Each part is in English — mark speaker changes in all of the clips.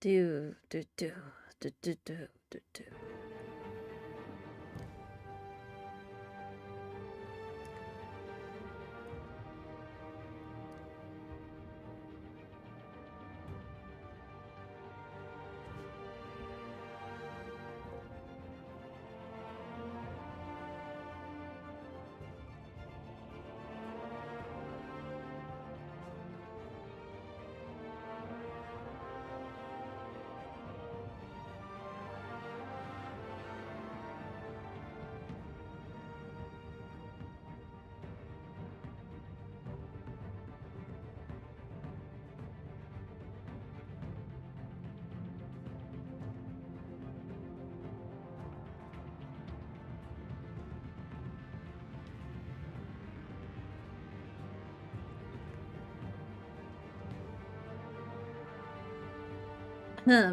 Speaker 1: Do, do, do, do, do, do, do, do.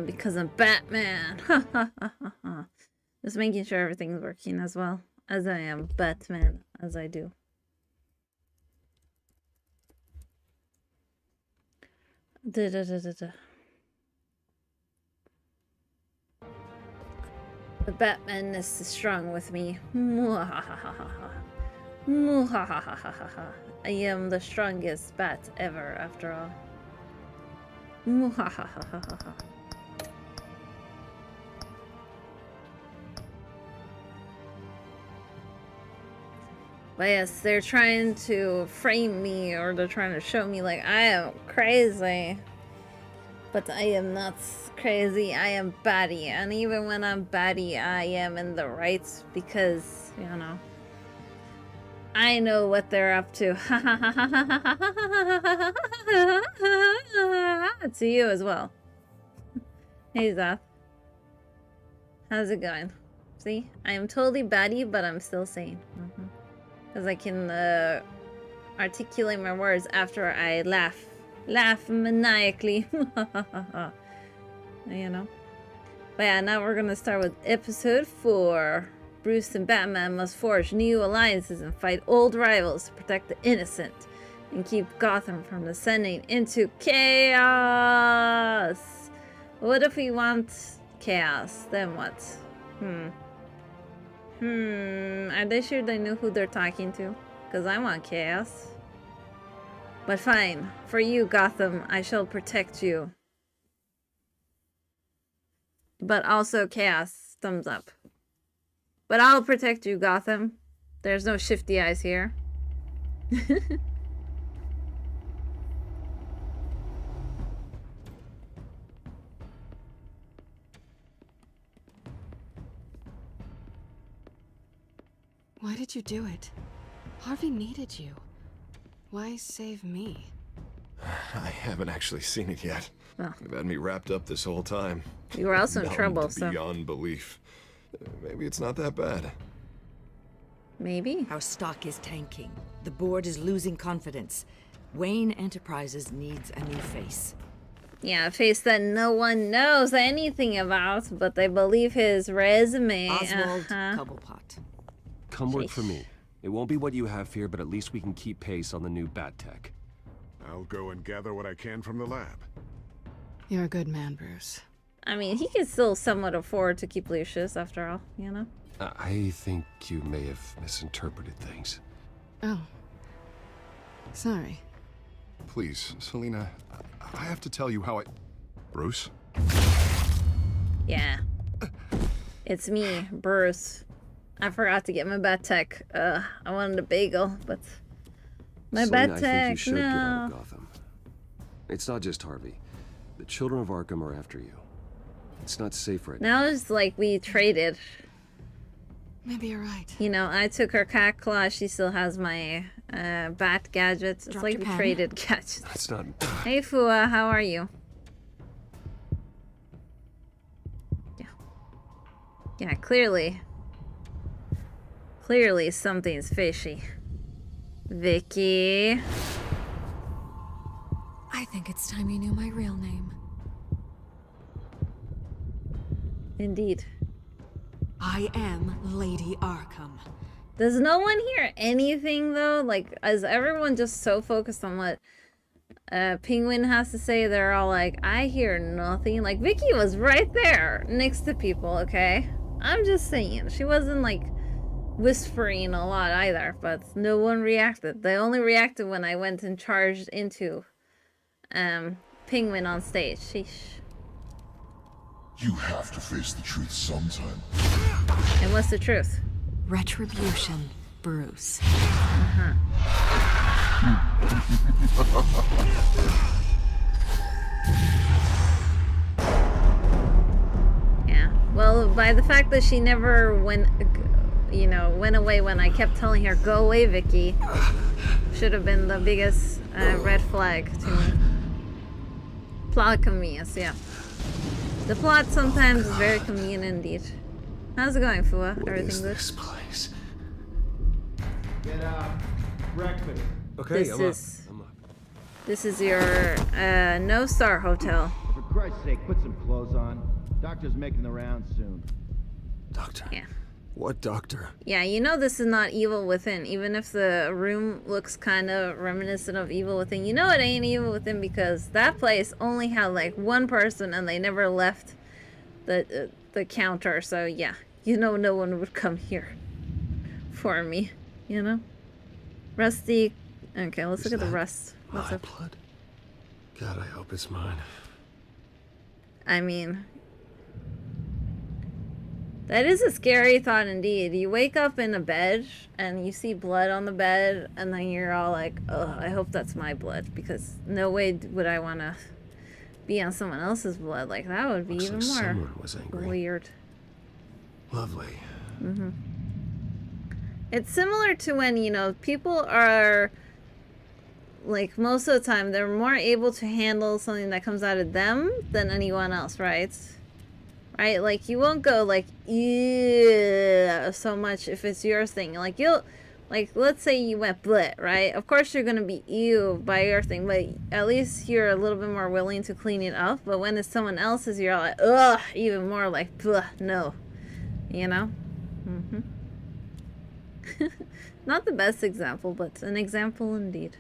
Speaker 1: Because I'm Batman. Just making sure everything's working as well as I am Batman as I do. Da, da, da, da, da. The Batmanness is strong with me. I am the strongest bat ever, after all. But yes, they're trying to frame me, or they're trying to show me like I am crazy. But I am not crazy, I am Batty. And even when I'm Batty, I am in the right because, you know, I know what they're up to. To you as well. Hey, Zaf. How's it going? See? I am totally Batty, but I'm still sane. Because I can articulate my words after I laugh. Laugh maniacally. You know? But yeah, now we're gonna start with episode 4. Bruce and Batman must forge new alliances and fight old rivals to protect the innocent and keep Gotham from descending into chaos. What if we want chaos? Then what? Are they sure they know who they're talking to? Because I want chaos. But fine. For you, Gotham, I shall protect you. But also chaos. Thumbs up. But I'll protect you, Gotham. There's no shifty eyes here.
Speaker 2: Why did you do it? Harvey needed you. Why save me?
Speaker 3: I haven't actually seen it yet.
Speaker 1: Oh.
Speaker 3: They've had me wrapped up this whole time.
Speaker 1: You were also in trouble, so...
Speaker 3: Beyond belief. Maybe it's not that bad.
Speaker 1: Maybe.
Speaker 4: Our stock is tanking. The board is losing confidence. Wayne Enterprises needs a new face.
Speaker 1: Yeah, a face that no one knows anything about, but they believe his resume.
Speaker 4: Oswald Cobblepot.
Speaker 5: Come work for me. It won't be what you have here, but at least we can keep pace on the new bat tech.
Speaker 6: I'll go and gather what I can from the lab.
Speaker 2: You're a good man, Bruce.
Speaker 1: I mean, he can still somewhat afford to keep Lucius, after all, you know?
Speaker 5: I think you may have misinterpreted things.
Speaker 2: Oh. Sorry.
Speaker 6: Please, Selina, I have to tell you how I... Bruce?
Speaker 1: Yeah. It's me, Bruce. I forgot to get my bat tech. I wanted a bagel, but... My
Speaker 5: Selina,
Speaker 1: bat
Speaker 5: I think you
Speaker 1: tech,
Speaker 5: should get out of
Speaker 1: no.
Speaker 5: Gotham. It's not just Harvey. The children of Arkham are after you. It's not safe right now.
Speaker 1: Now it's like we traded.
Speaker 2: Maybe you're right.
Speaker 1: You know, I took her cat claw. She still has my bat gadgets. It's
Speaker 2: Dropped
Speaker 1: like
Speaker 2: your
Speaker 1: we
Speaker 2: pen.
Speaker 1: traded gadgets.
Speaker 5: That's not...
Speaker 1: Hey, Fua, how are you? Yeah. Yeah, clearly. Clearly something's fishy. Vicky.
Speaker 2: I think it's time you knew my real name.
Speaker 1: Indeed.
Speaker 2: I am Lady Arkham.
Speaker 1: Does no one hear anything though? Like, is everyone just so focused on what Penguin has to say. They're all like, I hear nothing. Like, Vicky was right there next to people, okay? I'm just saying. She wasn't, like, whispering a lot either, but no one reacted. They only reacted when I went and charged into Penguin on stage. Sheesh.
Speaker 7: You have to face the truth sometime.
Speaker 1: And what's the truth?
Speaker 2: Retribution, Bruce.
Speaker 1: Yeah. Well, by the fact that she never went away when I kept telling her, go away, Vicky, should have been the biggest red flag to me. Plot convenience, yeah. The plot sometimes is very convenient indeed. How's it going, Fua? Everything good?
Speaker 5: This place.
Speaker 8: Get breakfast.
Speaker 5: Okay,
Speaker 1: This
Speaker 5: I'm
Speaker 1: is-
Speaker 5: up. I'm up.
Speaker 1: This is your no-star hotel.
Speaker 8: For Christ's sake, put some clothes on. Doctor's making the rounds soon.
Speaker 5: Doctor.
Speaker 1: Yeah.
Speaker 5: What doctor?
Speaker 1: Yeah, you know this is not Evil Within. Even if the room looks kind of reminiscent of Evil Within, you know it ain't Evil Within because that place only had like one person and they never left the counter. So yeah, you know no one would come here for me, you know? Rusty. Okay, let's look at the rust. What's
Speaker 5: My
Speaker 1: up?
Speaker 5: blood? God, I hope it's mine.
Speaker 1: I mean, that is a scary thought indeed. You wake up in a bed and you see blood on the bed and then you're all like, oh, I hope that's my blood because no way would I want to be on someone else's blood. Like, that would be
Speaker 5: Looks
Speaker 1: even
Speaker 5: like
Speaker 1: more
Speaker 5: someone was angry.
Speaker 1: weird.
Speaker 5: Lovely.
Speaker 1: It's similar to when, you know, people are, like, most of the time, they're more able to handle something that comes out of them than anyone else, right? Right? Like, you won't go, like, yeah, so much if it's your thing. Like, you'll, like, let's say you went blit, right? Of course you're gonna be ew by your thing, but at least you're a little bit more willing to clean it up. But when it's someone else's, you're like, ugh, even more like, bleh, no. You know? Not the best example, but an example indeed.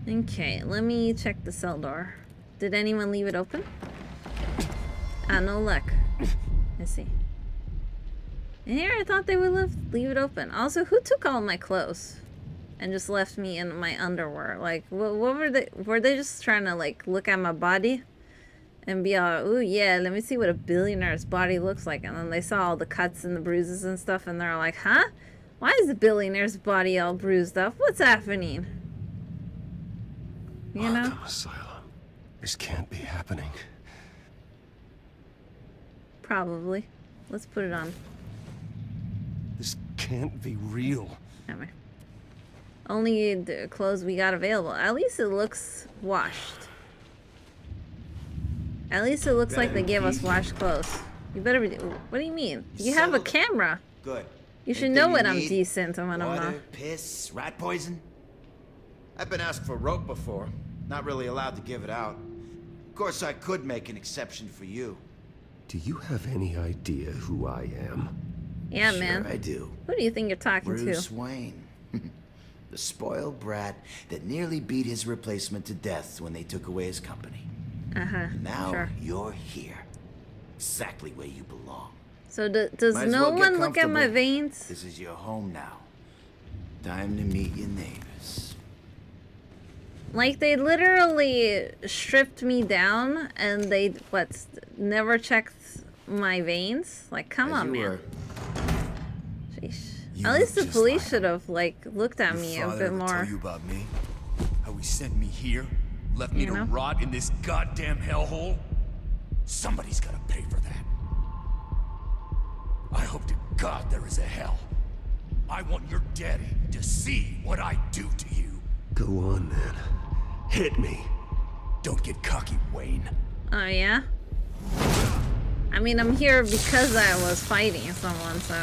Speaker 1: Okay, let me check the cell door. Did anyone leave it open? Ah, no luck. Let's see. In here, I thought they would leave it open. Also, who took all my clothes and just left me in my underwear? Like, what were they? Were they just trying to like look at my body and be all, ooh, yeah, let me see what a billionaire's body looks like? And then they saw all the cuts and the bruises and stuff, and they're like, huh? Why is the billionaire's body all bruised up? What's happening? You know?
Speaker 5: Arkham Asylum. This can't be happening.
Speaker 1: Probably. Let's put it on.
Speaker 5: This can't be real.
Speaker 1: Never. Only the clothes we got available. At least it looks washed. At least it looks like they gave us washed clothes. You better be. What do you mean? You have a camera.
Speaker 9: Good.
Speaker 1: You should
Speaker 9: Anything
Speaker 1: know when
Speaker 9: you
Speaker 1: I'm
Speaker 9: need?
Speaker 1: decent and when I'm not.
Speaker 9: Water, piss, rat poison?
Speaker 8: I've been asked for rope before. Not really allowed to give it out. Of course, I could make an exception for you.
Speaker 5: Do you have any idea who I am?
Speaker 1: Yeah,
Speaker 9: Sure
Speaker 1: man.
Speaker 9: I do.
Speaker 1: Who do you think you're talking
Speaker 9: Bruce
Speaker 1: to?
Speaker 9: Wayne. The spoiled brat that nearly beat his replacement to death when they took away his company. Now
Speaker 1: Sure.
Speaker 9: you're here. Exactly where you belong.
Speaker 1: So does
Speaker 9: Might as
Speaker 1: no
Speaker 9: well get
Speaker 1: one look at my
Speaker 9: comfortable.
Speaker 1: veins?
Speaker 9: This is your home now. Time to meet your neighbors.
Speaker 1: Like, they literally stripped me down and they, never checked my veins? Like, come
Speaker 9: As
Speaker 1: on,
Speaker 9: you
Speaker 1: man.
Speaker 9: were.
Speaker 1: Sheesh.
Speaker 7: You
Speaker 1: At least the
Speaker 7: look just
Speaker 1: police
Speaker 7: like
Speaker 1: should have, like, looked at me a
Speaker 7: Father
Speaker 1: bit
Speaker 7: ever
Speaker 1: more.
Speaker 7: tell you about me? How he sent me here? Left me
Speaker 1: You know?
Speaker 7: to rot in this goddamn hellhole? Somebody's gotta pay for that. I hope to God there is a hell. I want your daddy to see what I do to you.
Speaker 5: Go on, then. Hit me.
Speaker 7: Don't get cocky, Wayne.
Speaker 1: Oh, yeah? I mean, I'm here because I was fighting someone, so...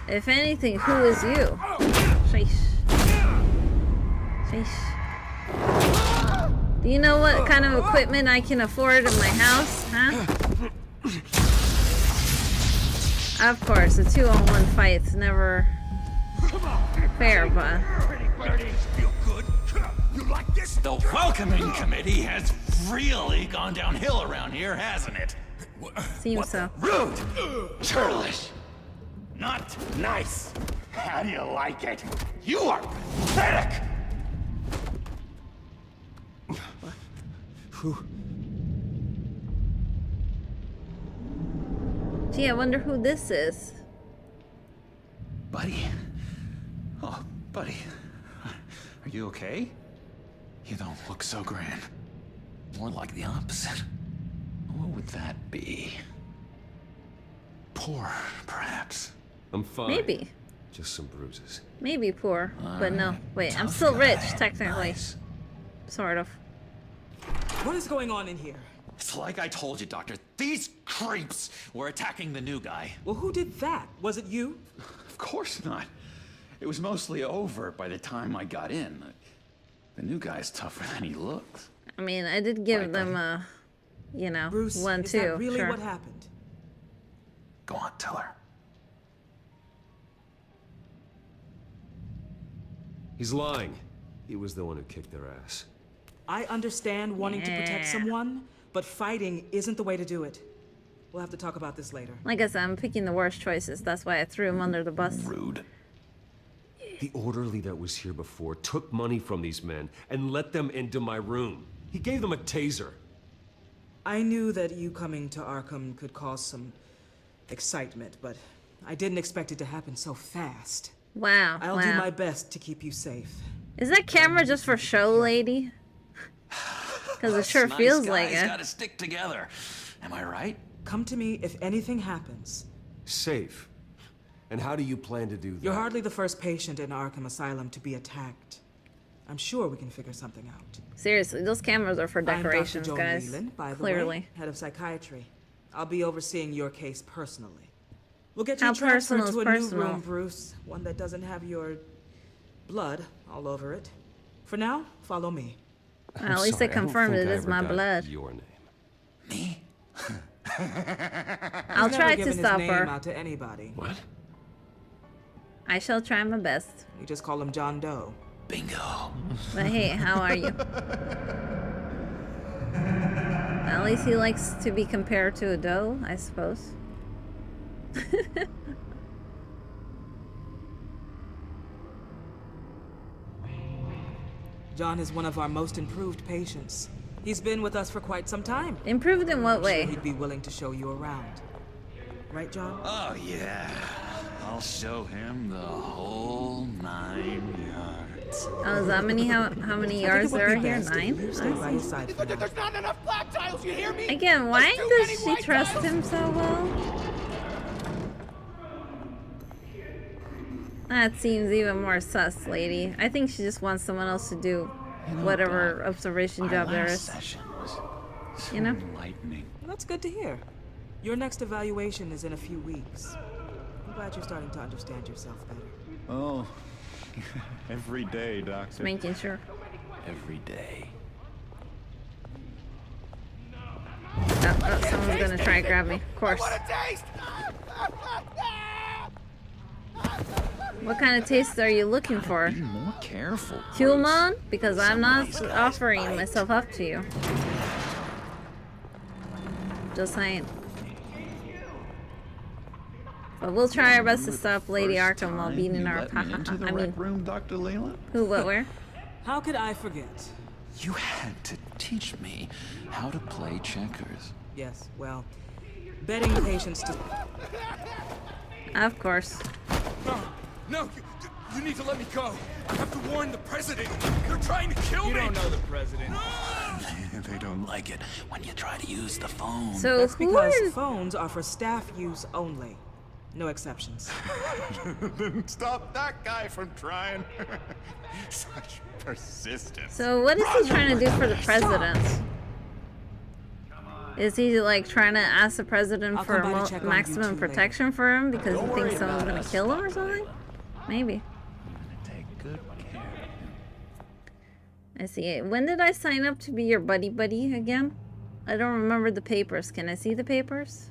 Speaker 1: If anything, who is you? Sheesh. Sheesh. Do you know what kind of equipment I can afford in my house, huh? Of course, a 2-on-1 fight's never Fair, but
Speaker 7: Feel good? You like this?
Speaker 10: The welcoming committee has really gone downhill around here, hasn't it?
Speaker 1: seems so.
Speaker 10: Rude! Churlish! Not nice! How do you like it? You are pathetic!
Speaker 1: Gee, I wonder who this is.
Speaker 10: Buddy? Oh, buddy. Are you okay? You don't look so grand. More like the opposite. What would that be? Poor, perhaps.
Speaker 5: I'm fine.
Speaker 1: Maybe.
Speaker 5: Just some bruises.
Speaker 1: Maybe poor, but no. Wait, I'm
Speaker 10: Tough
Speaker 1: still rich,
Speaker 10: guy.
Speaker 1: technically.
Speaker 10: Nice.
Speaker 1: Sort of.
Speaker 11: What is going on in here?
Speaker 10: It's like I told you, Doctor. These creeps were attacking the new guy.
Speaker 11: Well, who did that? Was it you?
Speaker 10: Of course not. It was mostly over by the time I got in. The new guy's tougher than he looks.
Speaker 1: I mean, I did give
Speaker 10: Right,
Speaker 1: them a, you know,
Speaker 11: Bruce,
Speaker 1: 1,
Speaker 11: is
Speaker 1: 2.
Speaker 11: that really
Speaker 1: sure.
Speaker 11: what happened?
Speaker 10: Go on, tell her.
Speaker 5: He's lying. He was the one who kicked their ass.
Speaker 11: I understand wanting to protect
Speaker 1: Yeah.
Speaker 11: someone, but fighting isn't the way to do it. We'll have to talk about this later.
Speaker 1: Like I said, I'm picking the worst choices. That's why I threw him under the bus.
Speaker 10: Rude.
Speaker 5: The orderly that was here before took money from these men and let them into my room. He gave them a taser.
Speaker 11: I knew that you coming to Arkham could cause some excitement, but I didn't expect it to happen so fast.
Speaker 1: Wow.
Speaker 11: I'll
Speaker 1: wow.
Speaker 11: do my best to keep you safe.
Speaker 1: Is that camera just for show, lady? Because it sure
Speaker 10: Nice
Speaker 1: feels
Speaker 10: guys
Speaker 1: like it.
Speaker 10: gotta stick together. Am I right?
Speaker 11: Come to me if anything happens.
Speaker 5: Safe. And how do you plan to do that?
Speaker 11: You're hardly the first patient in Arkham Asylum to be attacked. I'm sure we can figure something out.
Speaker 1: Seriously, those cameras are for
Speaker 11: I'm Dr.
Speaker 1: decorations,
Speaker 11: Joan
Speaker 1: guys.
Speaker 11: Leland, by the
Speaker 1: Clearly.
Speaker 11: way, head of psychiatry. I'll be overseeing your case personally. We'll get
Speaker 1: How
Speaker 11: you transferred
Speaker 1: personal
Speaker 11: to
Speaker 1: is
Speaker 11: a
Speaker 1: personal?
Speaker 11: new room, Bruce. One that doesn't have your blood all over it. For now, follow me.
Speaker 1: Well, at least they
Speaker 5: Sorry, I don't
Speaker 1: confirmed
Speaker 5: think
Speaker 1: it
Speaker 5: I
Speaker 1: is
Speaker 5: ever
Speaker 1: my
Speaker 5: got
Speaker 1: blood.
Speaker 5: Your name.
Speaker 10: Me?
Speaker 1: I'll
Speaker 11: He's
Speaker 1: try
Speaker 11: never
Speaker 1: to
Speaker 11: given
Speaker 1: stop
Speaker 11: his name
Speaker 1: her.
Speaker 11: out to anybody.
Speaker 10: What?
Speaker 1: I shall try my best.
Speaker 11: We just call him John Doe.
Speaker 10: Bingo.
Speaker 1: But hey, how are you? At least he likes to be compared to a doe, I suppose.
Speaker 11: John is one of our most improved patients. He's been with us for quite some time.
Speaker 1: Improved in what
Speaker 11: I'm sure
Speaker 1: way?
Speaker 11: he'd be willing to show you around. Right, John?
Speaker 10: Oh, yeah. I'll show him the whole 9 yards.
Speaker 1: Oh, is that many? How many yards there are here? 9?
Speaker 11: You stay by his side for now.
Speaker 7: There's not enough black tiles, you hear me?
Speaker 1: Again, why
Speaker 7: There's too
Speaker 1: does
Speaker 7: many
Speaker 1: she
Speaker 7: white
Speaker 1: trust
Speaker 7: tiles.
Speaker 1: him so well? That seems even more sus, lady. I think she just wants someone else to do whatever observation job there is.
Speaker 10: Session was so
Speaker 1: You know?
Speaker 10: enlightening.
Speaker 11: Well, that's good to hear. Your next evaluation is in a few weeks. I'm glad you're starting to understand yourself better.
Speaker 12: Oh, every day, Doctor.
Speaker 1: Just making sure.
Speaker 10: Every day.
Speaker 1: Oh, someone's gonna try to grab me. Of course.
Speaker 7: What a taste!
Speaker 1: What kind of taste are you looking for?
Speaker 10: Be more careful.
Speaker 1: Human? Because I'm not offering myself up to you. Just saying. But we'll try our best to stop Lady Arkham while beating our
Speaker 12: into the
Speaker 1: I mean,
Speaker 12: rec room, Dr. Leland?
Speaker 1: who, what, where?
Speaker 11: How could I forget?
Speaker 10: You had to teach me how to play checkers.
Speaker 11: Yes, well, betting patients to...
Speaker 1: Of course.
Speaker 7: No, you need to let me go. I have to warn the president. They're trying to kill me. You don't know the president.
Speaker 10: They don't like it when you try to use the phone.
Speaker 1: So
Speaker 11: That's
Speaker 1: who
Speaker 11: because
Speaker 1: is...
Speaker 11: phones are for staff use only. No exceptions.
Speaker 12: Then stop that guy from trying. Such persistence.
Speaker 1: So what is he trying to do for the president? Is he like trying to ask the president
Speaker 11: I'll
Speaker 1: for
Speaker 11: come by to check on you
Speaker 1: maximum
Speaker 11: too
Speaker 1: protection for him because he
Speaker 10: Don't worry
Speaker 1: thinks someone's
Speaker 10: about
Speaker 1: gonna
Speaker 10: us,
Speaker 1: kill him or
Speaker 10: Dr.
Speaker 1: something?
Speaker 10: Leland.
Speaker 1: Maybe.
Speaker 10: I'm gonna take good care of him.
Speaker 1: I see. When did I sign up to be your buddy again? I don't remember the papers. Can I see the papers?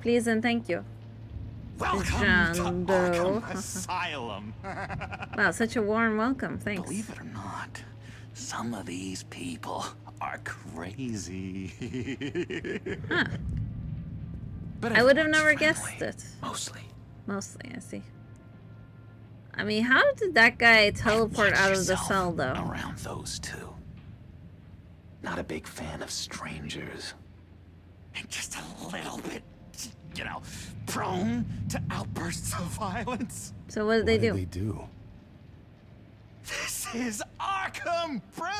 Speaker 1: Please and thank you.
Speaker 12: Welcome to
Speaker 1: Doe.
Speaker 12: Arkham Asylum.
Speaker 1: Wow, such a warm welcome. Thanks.
Speaker 10: Believe it or not, some of these people are crazy.
Speaker 1: Huh.
Speaker 10: But
Speaker 1: I would have
Speaker 10: everyone's
Speaker 1: never
Speaker 10: friendly,
Speaker 1: guessed it.
Speaker 10: Mostly.
Speaker 1: Mostly, I see. I mean, how did that guy teleport
Speaker 10: Watch
Speaker 1: out of the
Speaker 10: yourself
Speaker 1: cell, though?
Speaker 10: Around those two. Not a big fan of strangers. And just a little bit, you know, prone to outbursts of violence.
Speaker 1: So what did they do?
Speaker 3: What did they do?
Speaker 10: This is Arkham, bro.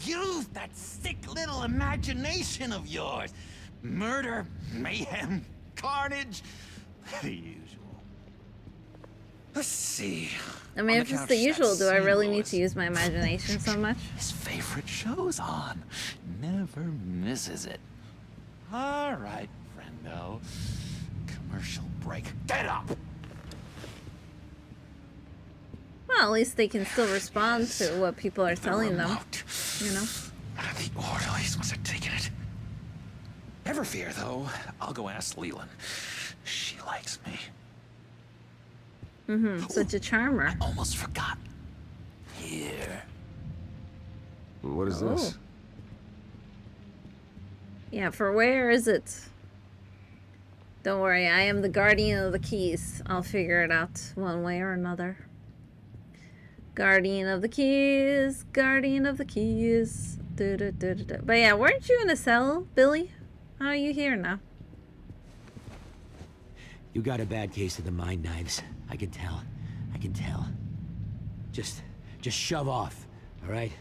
Speaker 10: Use that sick little imagination of yours. Murder, mayhem, carnage, the usual. Let's see.
Speaker 1: I mean, if it's the usual, do I really need to use my imagination so much?
Speaker 10: His favorite show's on. Never misses it. All right, friendo. Commercial break. Get up!
Speaker 1: Well, at least they can still respond to what people are telling them. You know?
Speaker 10: One of the orderlies must have taken it. Never fear, though. I'll go ask Leland. She likes me.
Speaker 1: Mm-hmm. Such a charmer.
Speaker 10: I almost forgot. Here.
Speaker 3: What is this?
Speaker 1: Yeah, for where is it? Don't worry, I am the guardian of the keys. I'll figure it out one way or another. Guardian of the keys, guardian of the keys. But yeah, weren't you in a cell, Billy? How are you here now?
Speaker 13: You got a bad case of the mind knives. I can tell. I can tell. Just shove off, all right?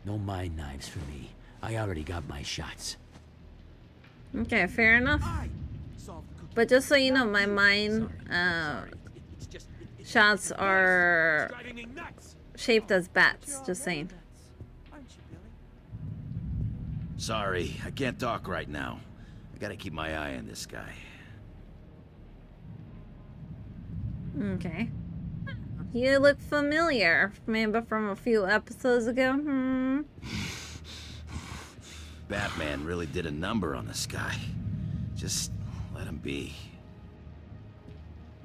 Speaker 13: No mind knives for me. I already got my shots.
Speaker 1: Okay, fair enough. But just so you know, my mind shots are shaped as bats, just saying.
Speaker 8: Sorry, I can't talk right now. I gotta keep my eye on this guy.
Speaker 1: Okay. You look familiar, maybe from a few episodes ago.
Speaker 8: Batman really did a number on this guy. Just let him be.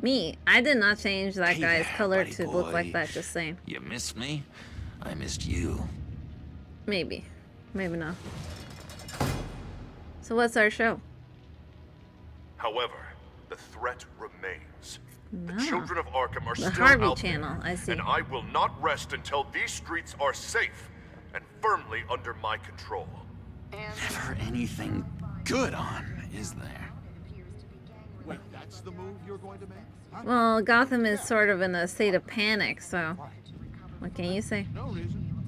Speaker 1: Me, I did not change that
Speaker 10: Hey
Speaker 1: guy's
Speaker 10: there,
Speaker 1: color
Speaker 10: buddy
Speaker 1: to look
Speaker 10: boy.
Speaker 1: like that, just saying.
Speaker 10: You missed me? I missed you.
Speaker 1: Maybe. Maybe not. So what's our show?
Speaker 14: However, the threat remains.
Speaker 1: No.
Speaker 14: The children of Arkham are
Speaker 1: The
Speaker 14: still
Speaker 1: Harvey
Speaker 14: out
Speaker 1: Channel,
Speaker 14: there,
Speaker 1: I see.
Speaker 14: and I will not rest until these streets are safe and firmly under my control.
Speaker 10: Never anything good on, is there?
Speaker 12: Wait, that's the move you're going to make? Huh?
Speaker 1: Well, Gotham is sort of in a state of panic, so what can you say?
Speaker 12: No reason.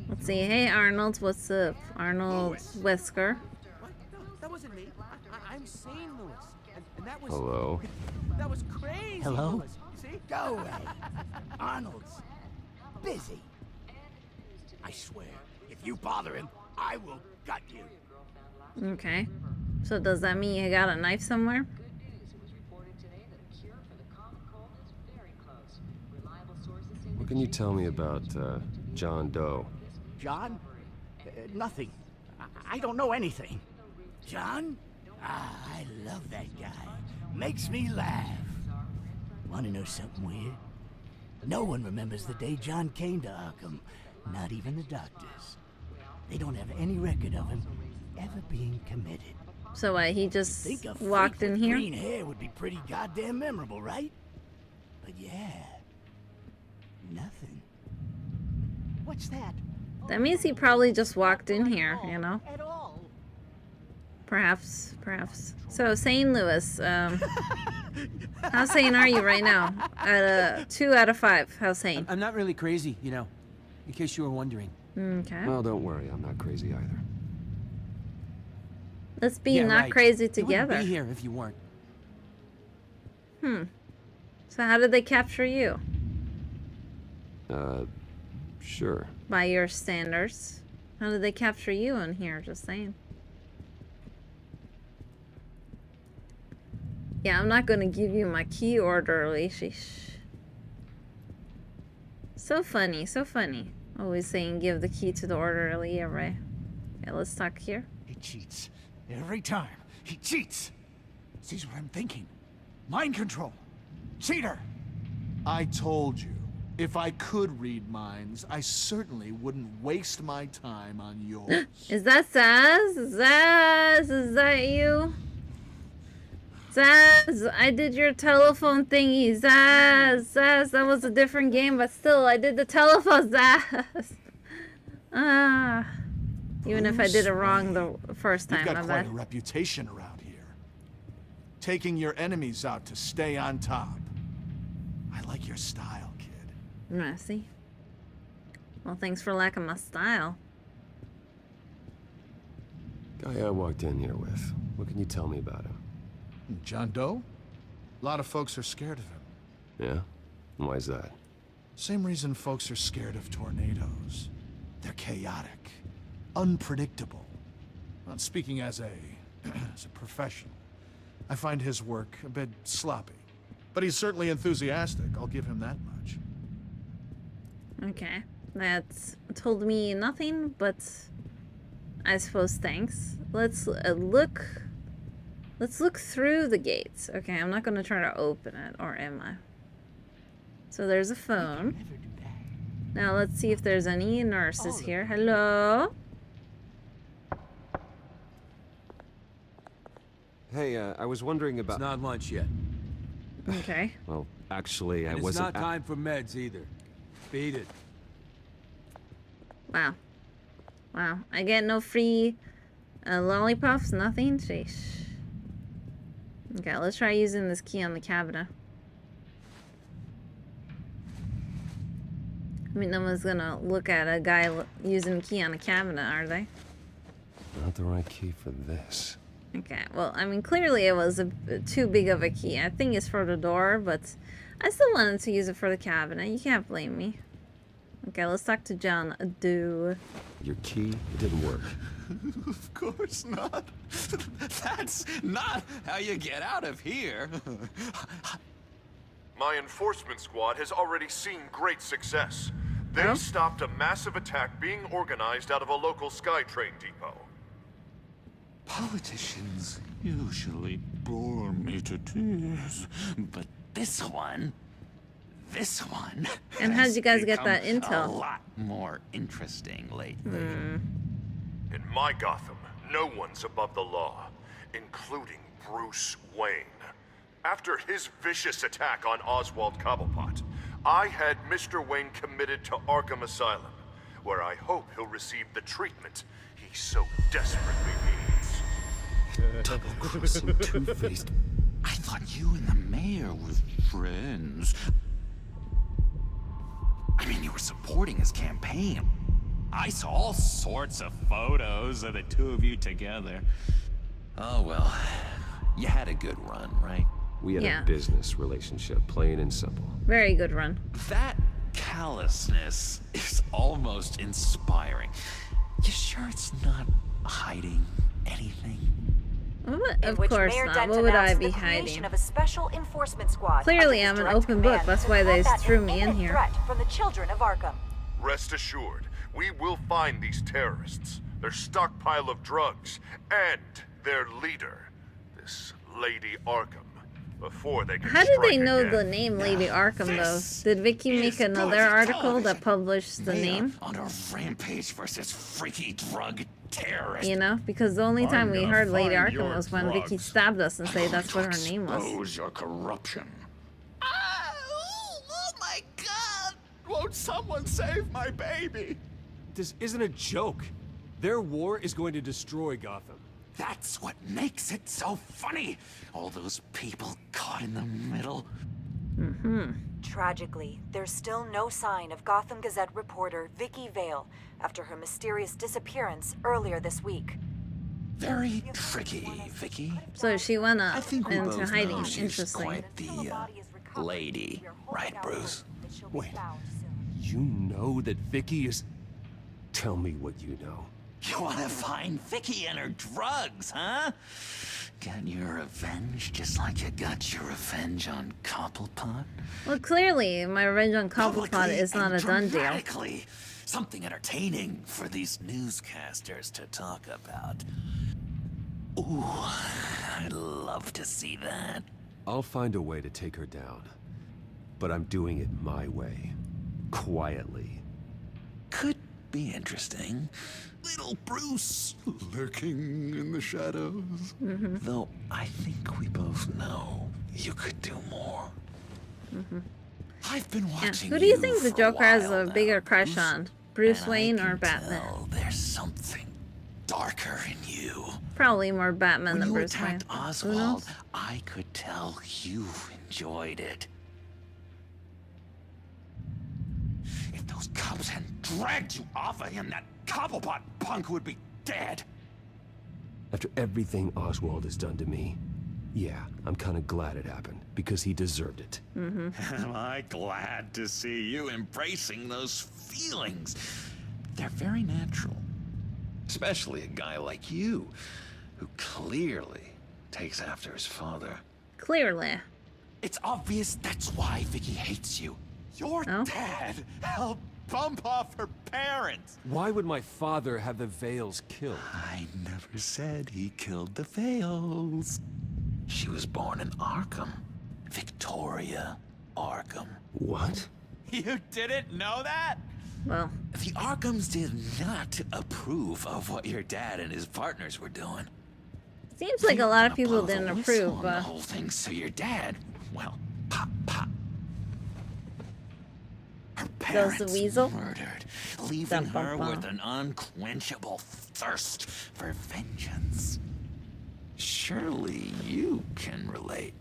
Speaker 1: Let's see. Hey, Arnold, what's up? Arnold Wesker.
Speaker 15: That wasn't me. I'm Sane, Lewis. And that was...
Speaker 3: Hello?
Speaker 15: That was crazy,
Speaker 13: Hello?
Speaker 15: Lewis. You see?
Speaker 13: Go away. Arnold's busy. I swear, if you bother him, I will gut you.
Speaker 1: Okay. So does that mean you got a knife somewhere?
Speaker 3: What can you tell me about John Doe?
Speaker 13: John? Nothing. I don't know anything. John? Ah, I love that guy. Makes me laugh. Want to know something weird? No one remembers the day John came to Arkham. Not even the doctors. They don't have any record of him ever being committed.
Speaker 1: So he just
Speaker 13: Think a
Speaker 1: walked
Speaker 13: freak
Speaker 1: in
Speaker 13: with
Speaker 1: here?
Speaker 13: green hair would be pretty goddamn memorable, right? But yeah, nothing. What's that?
Speaker 1: That means he probably just walked in here, you know? Perhaps. So, Sane Lewis, how sane are you right now? At a 2 out of 5, how sane?
Speaker 15: I'm not really crazy, you know, in case you were wondering.
Speaker 1: Okay.
Speaker 3: Well, don't worry, I'm not crazy either.
Speaker 1: Let's be
Speaker 15: Yeah,
Speaker 1: not
Speaker 15: right.
Speaker 1: crazy
Speaker 15: You wouldn't
Speaker 1: together.
Speaker 15: be here if you weren't.
Speaker 1: So how did they capture you?
Speaker 3: Sure.
Speaker 1: By your standards. How did they capture you in here? Just saying. Yeah, I'm not gonna give you my key orderly. Sheesh. So funny, so funny. Always saying give the key to the orderly, yeah, right? Okay, let's talk here.
Speaker 12: He cheats. Every time. He cheats. Sees what I'm thinking. Mind control.
Speaker 13: Cheater!
Speaker 12: I told you, if I could read minds, I certainly wouldn't waste my time on yours.
Speaker 1: Is that Zaz? Zaz, is that you? Zaz, I did your telephone thingy. Zaz, Zaz, that was a different game, but still, I did the telephone, Zaz. Ah. Even if I did it wrong the first time,
Speaker 12: You've got
Speaker 1: my
Speaker 12: quite
Speaker 1: bad.
Speaker 12: a reputation around here. Taking your enemies out to stay on top. I like your style, kid.
Speaker 1: I see. Well, thanks for lacking my style.
Speaker 3: Guy I walked in here with. What can you tell me about him?
Speaker 12: John Doe? A lot of folks are scared of him.
Speaker 3: Yeah? And why is that?
Speaker 12: Same reason folks are scared of tornadoes. They're chaotic, unpredictable. Not speaking as a professional, I find his work a bit sloppy. But he's certainly enthusiastic, I'll give him that much.
Speaker 1: Okay. That's told me nothing, but I suppose thanks. Let's look through the gates. Okay, I'm not gonna try to open it, or am I? So there's a phone. Now let's see if there's any nurses here. Hello?
Speaker 3: Hey, I was wondering about...
Speaker 16: It's not lunch yet.
Speaker 1: Okay.
Speaker 3: Well, actually, I
Speaker 16: And
Speaker 3: wasn't...
Speaker 16: it's not time for meds either. Beat it.
Speaker 1: Wow. Wow. I get no free lollipops, nothing? Sheesh. Okay, let's try using this key on the cabinet. I mean, no one's gonna look at a guy using a key on a cabinet, are they?
Speaker 3: Not the right key for this.
Speaker 1: Okay, well, I mean, clearly it was too big of a key. I think it's for the door, but I still wanted to use it for the cabinet. You can't blame me. Okay, let's talk to John Doe.
Speaker 3: Your key, it didn't work.
Speaker 10: Of course not. That's not how you get out of here.
Speaker 14: My enforcement squad has already seen great success. They stopped a massive attack being organized out of a local SkyTrain depot.
Speaker 10: Politicians usually bore me to tears, but this one.
Speaker 1: And how'd you guys get
Speaker 10: become
Speaker 1: that intel?
Speaker 10: A lot more interesting lately.
Speaker 14: In my Gotham, no one's above the law, including Bruce Wayne. After his vicious attack on Oswald Cobblepot, I had Mr. Wayne committed to Arkham Asylum, where I hope he'll receive the treatment he so desperately needs.
Speaker 3: Double-crossing, two-faced...
Speaker 10: I thought you and the mayor were friends. I mean, you were supporting his campaign. I saw all sorts of photos of the two of you together. Oh, well, you had a good run, right?
Speaker 3: We had a business relationship, plain and simple.
Speaker 1: Very good run.
Speaker 10: That callousness is almost inspiring. You sure it's not hiding anything?
Speaker 1: Of course not. What would I be hiding?
Speaker 17: Of a special enforcement squad.
Speaker 1: Clearly, I'm an open book. That's why they threw me in here.
Speaker 17: Threat from the children of Arkham.
Speaker 14: Rest assured, we will find these terrorists, their stockpile of drugs, and their leader, this Lady Arkham, before they can
Speaker 1: How did they
Speaker 14: strike
Speaker 1: know
Speaker 14: again.
Speaker 1: the name Lady Arkham, though? Did Vicky make another article that published the name?
Speaker 10: On a rampage versus freaky drug terrorist.
Speaker 1: You know? Because the only time we heard Lady
Speaker 10: find
Speaker 1: Arkham
Speaker 10: your
Speaker 1: was when Vicky
Speaker 10: drugs.
Speaker 1: stabbed us and said that's what her name was.
Speaker 10: Expose your corruption. Oh my God! Won't someone save my baby?
Speaker 5: This isn't a joke. Their war is going to destroy Gotham.
Speaker 10: That's what makes it so funny. All those people caught in the middle.
Speaker 17: Tragically, there's still no sign of Gotham Gazette reporter Vicky Vale after her mysterious disappearance earlier this week.
Speaker 10: Very tricky, Vicky.
Speaker 1: So she went up
Speaker 10: I think we
Speaker 1: into
Speaker 10: both
Speaker 1: hiding.
Speaker 10: know she's
Speaker 1: Interesting.
Speaker 10: quite the lady, right, Bruce?
Speaker 5: Wait, you know that Vicky is... Tell me what you know.
Speaker 10: You want to find Vicky and her drugs, huh? Get your revenge just like you got your revenge on Cobblepot?
Speaker 1: Well, clearly, my revenge on Cobblepot is not a done deal.
Speaker 10: Dramatically. Something entertaining for these newscasters to talk about. Ooh, I'd love to see that.
Speaker 3: I'll find a way to take her down. but I'm doing it my way. Quietly.
Speaker 10: Could be interesting. Little Bruce lurking in the shadows. Though I think we both know you could do more. I've been watching.
Speaker 1: Who do you think the Joker has a bigger crush on? Bruce Wayne or Batman?
Speaker 10: There's something darker in you.
Speaker 1: Probably more Batman than
Speaker 10: When you
Speaker 1: Bruce Wayne.
Speaker 10: attacked Oswald, I could tell you enjoyed it. If those cops hadn't dragged you off of him, that Cobblepot punk would be dead.
Speaker 3: After everything Oswald has done to me, yeah, I'm kind of glad it happened, because he deserved it.
Speaker 10: Am I glad to see you embracing those feelings? They're very natural. Especially a guy like you, who clearly takes after his father.
Speaker 1: Clearly.
Speaker 10: It's obvious that's why Vicky hates you. Your dad helped bump off her parents.
Speaker 3: Why would my father have the Vales killed?
Speaker 10: I never said he killed the Vales. She was born in Arkham. Victoria Arkham.
Speaker 3: What?
Speaker 10: You didn't know that?
Speaker 1: Well,
Speaker 10: the Arkhams did not approve of what your dad and his partners were doing.
Speaker 1: seems like a lot of people didn't approve,
Speaker 10: but the whole thing, so your dad, well, pop. Her parents
Speaker 1: the weasel
Speaker 10: murdered, leaving her with an unquenchable thirst for vengeance. Surely you can relate.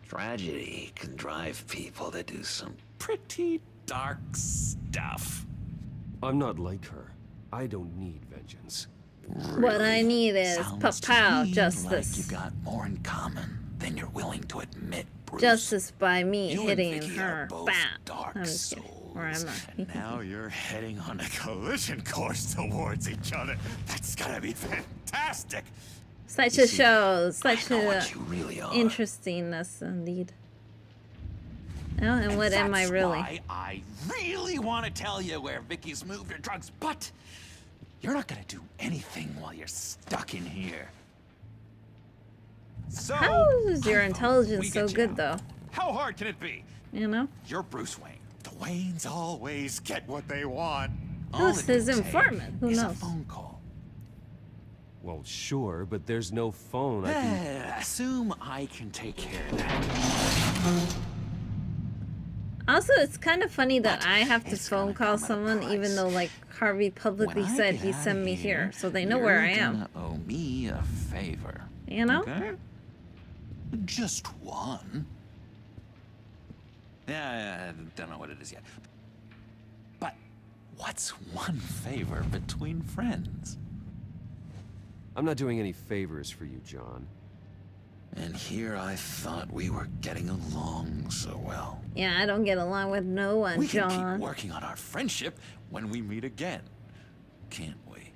Speaker 10: Tragedy can drive people to do some pretty dark stuff.
Speaker 3: I'm not like her. I don't need vengeance.
Speaker 1: What I need is Kapow justice.
Speaker 10: Like you got more in common than you're willing to admit, Bruce.
Speaker 1: Justice by me
Speaker 10: You
Speaker 1: hitting
Speaker 10: and Vicky
Speaker 1: her.
Speaker 10: are both
Speaker 1: Bam.
Speaker 10: dark
Speaker 1: I'm just kidding. Or I'm not.
Speaker 10: And now you're heading on a collision course towards each other. That's gonna be fantastic.
Speaker 1: Such a show. Such a
Speaker 10: what you really are.
Speaker 1: interestingness indeed. Oh, and what am I really?
Speaker 10: Why I really want to tell you where Vicky's moved her drugs, but you're not gonna do anything while you're stuck in here. So
Speaker 1: How is your intelligence so good, though?
Speaker 10: How hard can it be?
Speaker 1: You know?
Speaker 10: You're Bruce Wayne. The Waynes always get what they want.
Speaker 1: Who's his informant? Who
Speaker 10: is
Speaker 1: knows?
Speaker 10: A phone call.
Speaker 3: Well, sure, but there's no phone. I can...
Speaker 10: Assume I can take care of that.
Speaker 1: Also, it's kind of funny that I have to phone call someone, even though, like, Harvey publicly said he sent me here, so they know where I am.
Speaker 10: You're gonna owe me a favor.
Speaker 1: You know?
Speaker 10: Okay? Just one. Yeah, I don't know what it is yet. But what's one favor between friends?
Speaker 3: I'm not doing any favors for you, John.
Speaker 10: And here I thought we were getting along so well.
Speaker 1: Yeah, I don't get along with no one,
Speaker 10: We can
Speaker 1: John.
Speaker 10: keep working on our friendship when we meet again, can't we?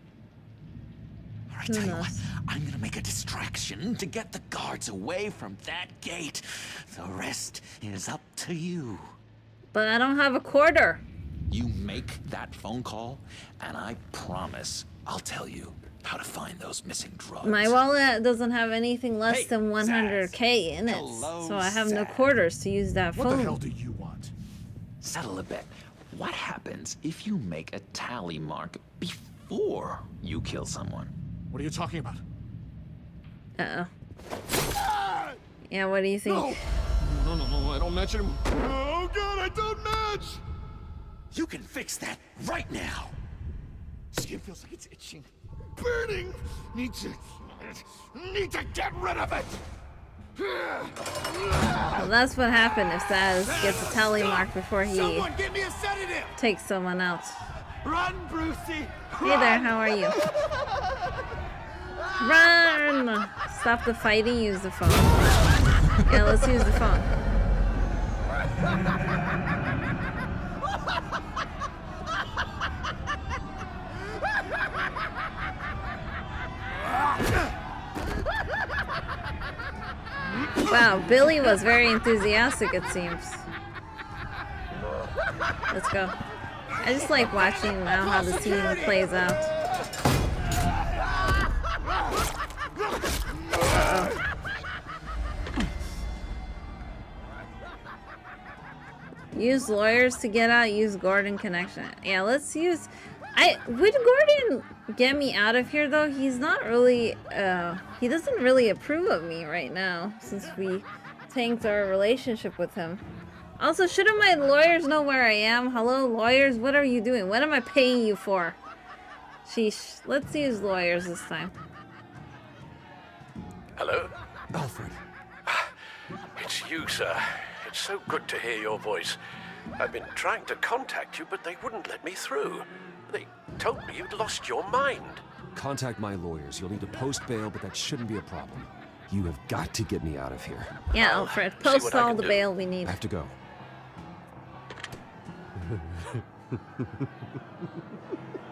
Speaker 10: All right, tell you what, I'm gonna make a distraction to get the guards away from that gate. The rest is up to you.
Speaker 1: But I don't have a quarter.
Speaker 10: You make that phone call, and I promise I'll tell you how to find those missing drugs.
Speaker 1: My wallet doesn't have anything less than 100K in it, so I have no quarters to use that phone.
Speaker 12: What the hell do you want?
Speaker 10: Settle a bet. What happens if you make a tally mark before you kill someone?
Speaker 12: What are you talking about?
Speaker 1: Uh-oh. Yeah, what do you think?
Speaker 12: No, I don't match anymore. Oh god, I don't match!
Speaker 10: You can fix that right now.
Speaker 12: Skin feels like it's itching. Burning! Need to get rid of it!
Speaker 1: Well, that's what happened if Saz gets a tally mark before he
Speaker 15: Someone get me a sedative!
Speaker 1: takes someone else.
Speaker 15: Run, Brucey!
Speaker 1: Hey there, how are you? Run! Stop the fighting, use the phone. Yeah, let's use the phone. Wow, Billy was very enthusiastic, it seems. Let's go. I just like watching now how the scene plays out. Uh-oh. Use lawyers to get out. Use Gordon connection. Yeah, let's use. Would Gordon get me out of here though? He's not really. He doesn't really approve of me right now since we tanked our relationship with him. Also, shouldn't my lawyers know where I am? Hello, lawyers. What are you doing? What am I paying you for? Sheesh. Let's use lawyers this time.
Speaker 18: Hello?
Speaker 12: Alfred.
Speaker 18: It's you, sir. It's so good to hear your voice. I've been trying to contact you, but they wouldn't let me through. They told me you'd lost your mind.
Speaker 3: Contact my lawyers. You'll need to post bail, but that shouldn't be a problem. You have got to get me out of here.
Speaker 1: Yeah, Alfred. Post all the bail we need.
Speaker 3: I have to go.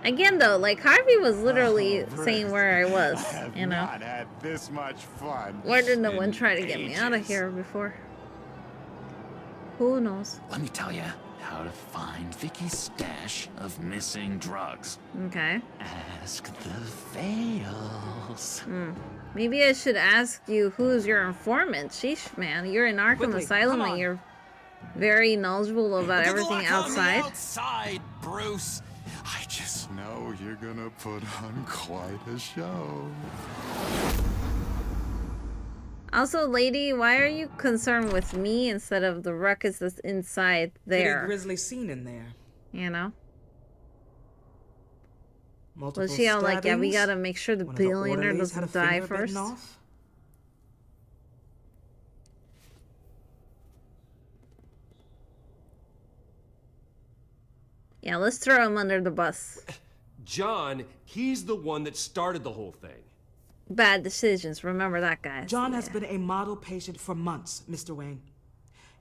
Speaker 1: Again, though, like Harvey was literally saying where I was, you know.
Speaker 10: Not had this much fun.
Speaker 1: Where did no one try to get me out of here before? Who knows?
Speaker 10: Let me tell you how to find Vicky's stash of missing drugs.
Speaker 1: Okay.
Speaker 10: Ask the Vales.
Speaker 1: Maybe I should ask you who's your informant. Sheesh, man. You're in Arkham Asylum and you're very knowledgeable about everything outside.
Speaker 10: Outside, Bruce. I just know you're gonna put on quite a show.
Speaker 1: Also, lady, why are you concerned with me instead of the ruckus that's inside there?
Speaker 11: Pretty grisly scene in there.
Speaker 1: You know?
Speaker 11: Multiple
Speaker 1: Was she all like, yeah, we
Speaker 11: stabbings?
Speaker 1: gotta make sure the
Speaker 11: One of the
Speaker 1: billionaire
Speaker 11: orderlies had a
Speaker 1: doesn't die
Speaker 11: finger bitten
Speaker 1: first?
Speaker 11: off?
Speaker 1: Yeah, let's throw him under the bus.
Speaker 5: John, he's the one that started the whole thing.
Speaker 1: Bad decisions. Remember that, guys.
Speaker 11: John has been a model patient for months, Mr. Wayne.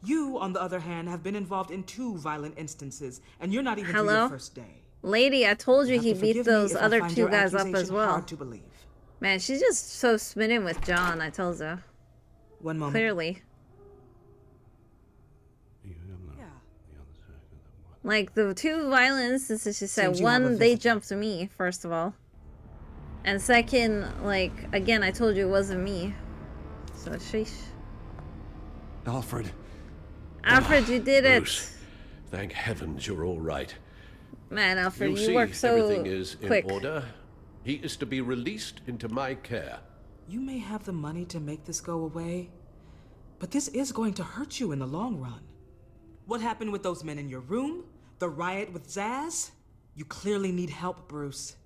Speaker 11: You, on the other hand, have been involved in 2 violent instances, and you're not even through your first day.
Speaker 1: Lady, I told you he
Speaker 11: to
Speaker 1: beat
Speaker 11: forgive me
Speaker 1: those
Speaker 11: if I
Speaker 1: other
Speaker 11: find
Speaker 1: 2
Speaker 11: your
Speaker 1: guys up as
Speaker 11: accusation
Speaker 1: well.
Speaker 11: hard to believe.
Speaker 1: Man, she's just so smitten with John, I told you.
Speaker 11: One moment.
Speaker 1: Clearly. Like, the 2 violent instances she said,
Speaker 11: Seems you have a
Speaker 1: one, they
Speaker 11: visitor.
Speaker 1: jumped to me, first of all. And second, like, again, I told you it wasn't me. So, sheesh.
Speaker 3: Alfred.
Speaker 1: Alfred, you did
Speaker 18: Bruce,
Speaker 1: it.
Speaker 18: thank heavens you're all right.
Speaker 1: Man, Alfred,
Speaker 18: You'll
Speaker 1: you
Speaker 18: see
Speaker 1: work so
Speaker 18: everything is in
Speaker 1: quick.
Speaker 18: order. He is to be released into my care.
Speaker 11: You may have the money to make this go away, but this is going to hurt you in the long run. What happened with those men in your room? The riot with Zaz? You clearly need help, Bruce.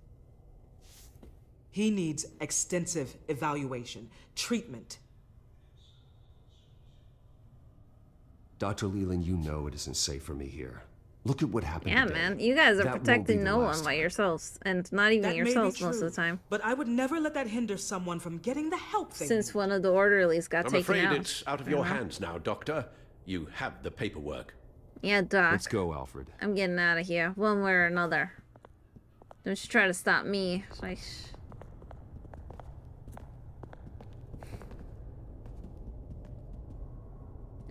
Speaker 11: He needs extensive evaluation, treatment.
Speaker 3: Dr. Leland, you know it isn't safe for me here. Look at what happened
Speaker 1: Yeah,
Speaker 3: today.
Speaker 1: man. You guys are
Speaker 3: That won't
Speaker 1: protecting
Speaker 3: be the
Speaker 1: no one
Speaker 3: last
Speaker 1: by
Speaker 3: time.
Speaker 1: yourselves. And not even
Speaker 11: That may be
Speaker 1: yourselves most
Speaker 11: true,
Speaker 1: of the time.
Speaker 11: But I would never let that hinder someone from getting the help they
Speaker 1: Since one of the orderlies got
Speaker 18: I'm
Speaker 1: taken
Speaker 18: afraid
Speaker 1: out.
Speaker 18: it's out of your hands now, Doctor. You have the paperwork.
Speaker 1: Yeah, Doc.
Speaker 3: Let's go, Alfred.
Speaker 1: I'm getting out of here, one way or another. Don't you try to stop me. Like,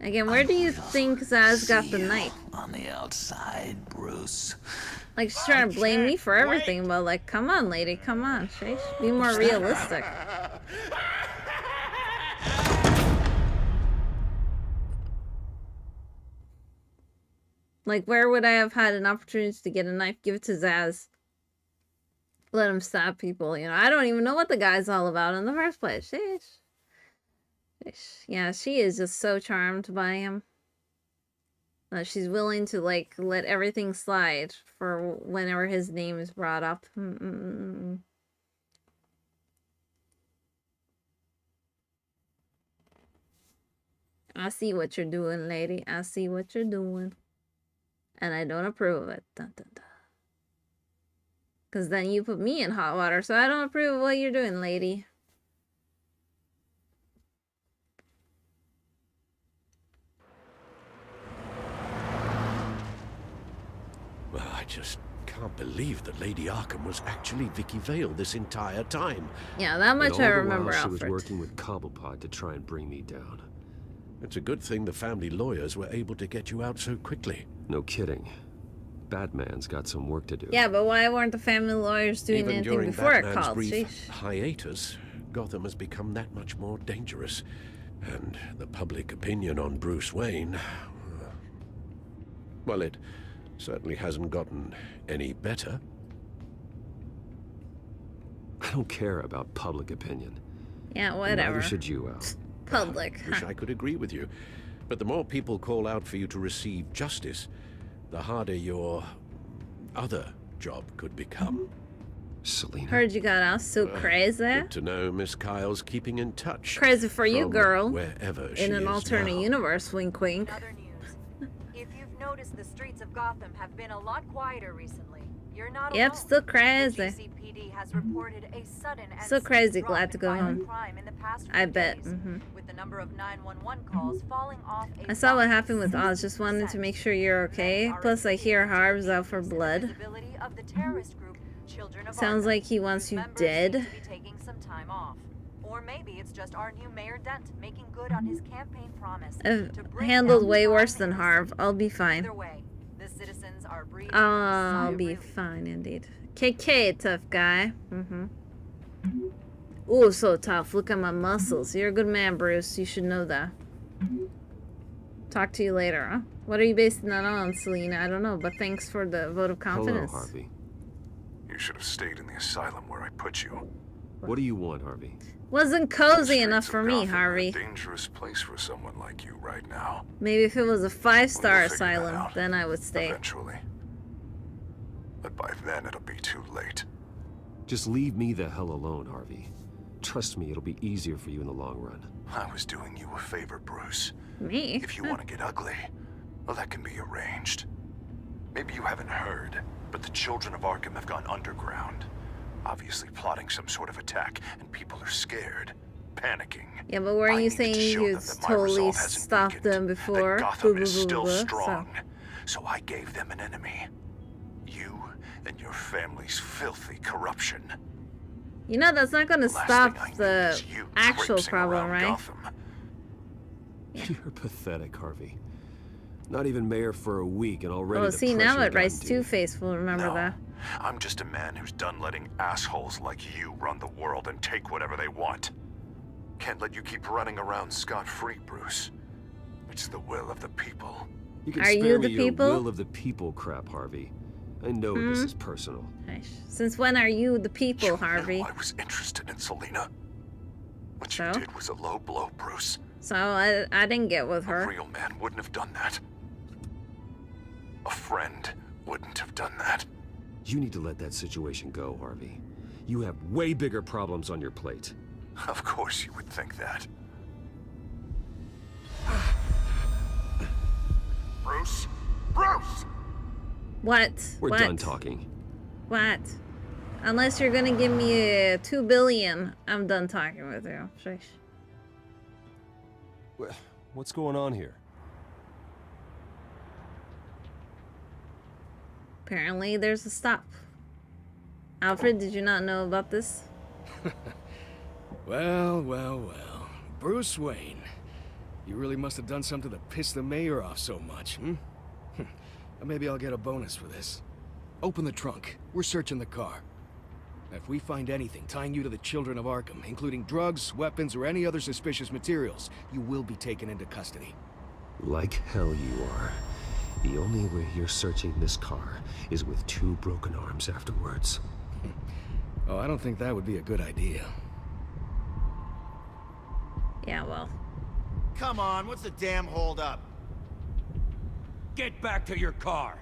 Speaker 1: again, where do you think Zaz got the knife?
Speaker 10: On the outside, Bruce.
Speaker 1: Like, she's trying to blame me for everything, but like, come on, lady, come on. Sheesh. Be more realistic. Like, where would I have had an opportunity to get a knife? Give it to Zaz. Let him stab people, you know. I don't even know what the guy's all about in the first place. Sheesh. Sheesh. Yeah, she is just so charmed by him. She's willing to, like, let everything slide for whenever his name is brought up. I see what you're doing, lady. I see what you're doing. And I don't approve of it. Dun, dun, dun. Because then you put me in hot water, so I don't approve of what you're doing, lady.
Speaker 18: Well, I just can't believe that Lady Arkham was actually Vicky Vale this entire time.
Speaker 1: Yeah, that much
Speaker 3: And
Speaker 1: I
Speaker 3: all the
Speaker 1: remember,
Speaker 3: while she was
Speaker 1: Alfred.
Speaker 3: working with Cobblepot to try and bring me down.
Speaker 18: It's a good thing the family lawyers were able to get you out so quickly.
Speaker 3: No kidding. Batman's got some work to do.
Speaker 1: Yeah, but why weren't the family lawyers doing
Speaker 18: Even
Speaker 1: anything
Speaker 18: during
Speaker 1: before it
Speaker 18: Batman's
Speaker 1: called?
Speaker 18: brief
Speaker 1: Sheesh.
Speaker 18: hiatus, Gotham has become that much more dangerous. And the public opinion on Bruce Wayne... Well, it certainly hasn't gotten any better.
Speaker 3: I don't care about public opinion.
Speaker 1: Yeah, whatever.
Speaker 3: Neither should you, Al.
Speaker 1: Public.
Speaker 18: Wish I could agree with you. But the more people call out for you to receive justice, the harder your other job could become.
Speaker 3: Selina.
Speaker 1: Heard you got out so crazy.
Speaker 18: Good to know Miss Kyle's keeping in touch.
Speaker 1: Crazy for you,
Speaker 18: from
Speaker 1: girl.
Speaker 18: Wherever she
Speaker 1: In an
Speaker 18: is
Speaker 1: alternate
Speaker 18: now.
Speaker 1: universe, wink wink.
Speaker 17: Other news. If you've noticed, the streets of Gotham have been a lot quieter recently. You're not
Speaker 1: Yep,
Speaker 17: alone.
Speaker 1: still crazy.
Speaker 17: The GCPD has reported a sudden and
Speaker 1: Still
Speaker 17: steep
Speaker 1: crazy,
Speaker 17: drop
Speaker 1: glad
Speaker 17: in
Speaker 1: to go
Speaker 17: violent
Speaker 1: home.
Speaker 17: crime in the past
Speaker 1: I
Speaker 17: few
Speaker 1: bet.
Speaker 17: days, with the number of 911 calls falling off a
Speaker 1: I saw what
Speaker 17: whopping
Speaker 1: happened with Oz. Just wanted to make sure you're okay. Plus, I hear Harv's out for blood.
Speaker 17: visibility of the terrorist group Children of
Speaker 1: Sounds
Speaker 17: Arkham,
Speaker 1: like he wants
Speaker 17: whose
Speaker 1: you
Speaker 17: members
Speaker 1: dead.
Speaker 17: seem to be taking some time off. Or maybe it's just our new Mayor Dent making good on his campaign promise to bring
Speaker 1: Handled
Speaker 17: down
Speaker 1: way
Speaker 17: crime
Speaker 1: worse
Speaker 17: in
Speaker 1: than
Speaker 17: the
Speaker 1: Harv.
Speaker 17: city.
Speaker 1: I'll be fine.
Speaker 17: Either way, the citizens are breathing a sigh
Speaker 1: I'll
Speaker 17: of
Speaker 1: be
Speaker 17: relief.
Speaker 1: fine indeed. KK, tough guy. Ooh, so tough. Look at my muscles. You're a good man, Bruce. You should know that. Talk to you later, huh? What are you basing that on, Selina? I don't know, but thanks for the vote of confidence.
Speaker 3: Hello, Harvey.
Speaker 14: You should have stayed in the asylum where I put you.
Speaker 3: What do you want, Harvey?
Speaker 1: Wasn't cozy enough for me,
Speaker 14: Gotham are
Speaker 1: Harvey.
Speaker 14: a dangerous place for someone like you right now.
Speaker 1: Maybe if it was a 5-star
Speaker 14: We'll figure that
Speaker 1: asylum,
Speaker 14: out
Speaker 1: then I would stay.
Speaker 14: Eventually. But by then it'll be too late.
Speaker 3: Just leave me the hell alone, Harvey. Trust me, it'll be easier for you in the long run.
Speaker 14: I was doing you a favor, Bruce.
Speaker 1: Me?
Speaker 14: If you want to get ugly, well, that can be arranged. Maybe you haven't heard, but the Children of Arkham have gone underground. Obviously plotting some sort of attack, and people are scared, panicking.
Speaker 1: Yeah, but weren't you saying you totally stopped them before?
Speaker 14: Gotham is still
Speaker 1: So-
Speaker 14: strong. So I gave them an enemy. You and your family's filthy corruption.
Speaker 1: You know, that's not gonna
Speaker 14: Last
Speaker 1: stop
Speaker 14: thing I need
Speaker 1: the
Speaker 14: is you
Speaker 1: actual
Speaker 14: traipsing
Speaker 1: problem,
Speaker 14: around
Speaker 1: right?
Speaker 14: Gotham.
Speaker 3: You're pathetic, Harvey. Not even mayor for a week and already
Speaker 1: Oh,
Speaker 3: the
Speaker 1: see, now
Speaker 3: pressure
Speaker 1: it writes
Speaker 3: gotten to you.
Speaker 1: Two-Face will remember
Speaker 14: No.
Speaker 1: that.
Speaker 14: I'm just a man who's done letting assholes like you run the world and take whatever they want. Can't let you keep running around scot-free, Bruce. It's the will of the people.
Speaker 3: You can
Speaker 1: Are
Speaker 3: spare
Speaker 1: you
Speaker 3: me
Speaker 1: the
Speaker 3: your
Speaker 1: people?
Speaker 3: will of the people crap, Harvey. I know this is personal.
Speaker 1: Since when are you the people, Harvey?
Speaker 14: I was interested in Selina. What
Speaker 1: So?
Speaker 14: you did was a low blow, Bruce.
Speaker 1: So I didn't get with
Speaker 14: A
Speaker 1: her.
Speaker 14: real man wouldn't have done that. A friend wouldn't have done that.
Speaker 3: You need to let that situation go, Harvey. You have way bigger problems on your plate.
Speaker 14: Of course you would think that. Bruce? Bruce!
Speaker 1: What?
Speaker 3: We're
Speaker 1: what?
Speaker 3: done talking.
Speaker 1: What? Unless you're gonna give me a 2 billion, I'm done talking with you. Sheesh.
Speaker 3: What's going on here?
Speaker 1: Apparently, there's a stop. Alfred, did you not know about this?
Speaker 19: Well, well, well. Bruce Wayne. You really must have done something to piss the mayor off so much, hmm? Maybe I'll get a bonus for this. Open the trunk. We're searching the car. If we find anything tying you to the Children of Arkham, including drugs, weapons, or any other suspicious materials, you will be taken into custody.
Speaker 3: Like hell you are. The only way you're searching this car is with 2 broken arms afterwards.
Speaker 19: Oh, I don't think that would be a good idea.
Speaker 1: Yeah, well.
Speaker 8: Come on, what's the damn hold up?
Speaker 16: Get back to your car.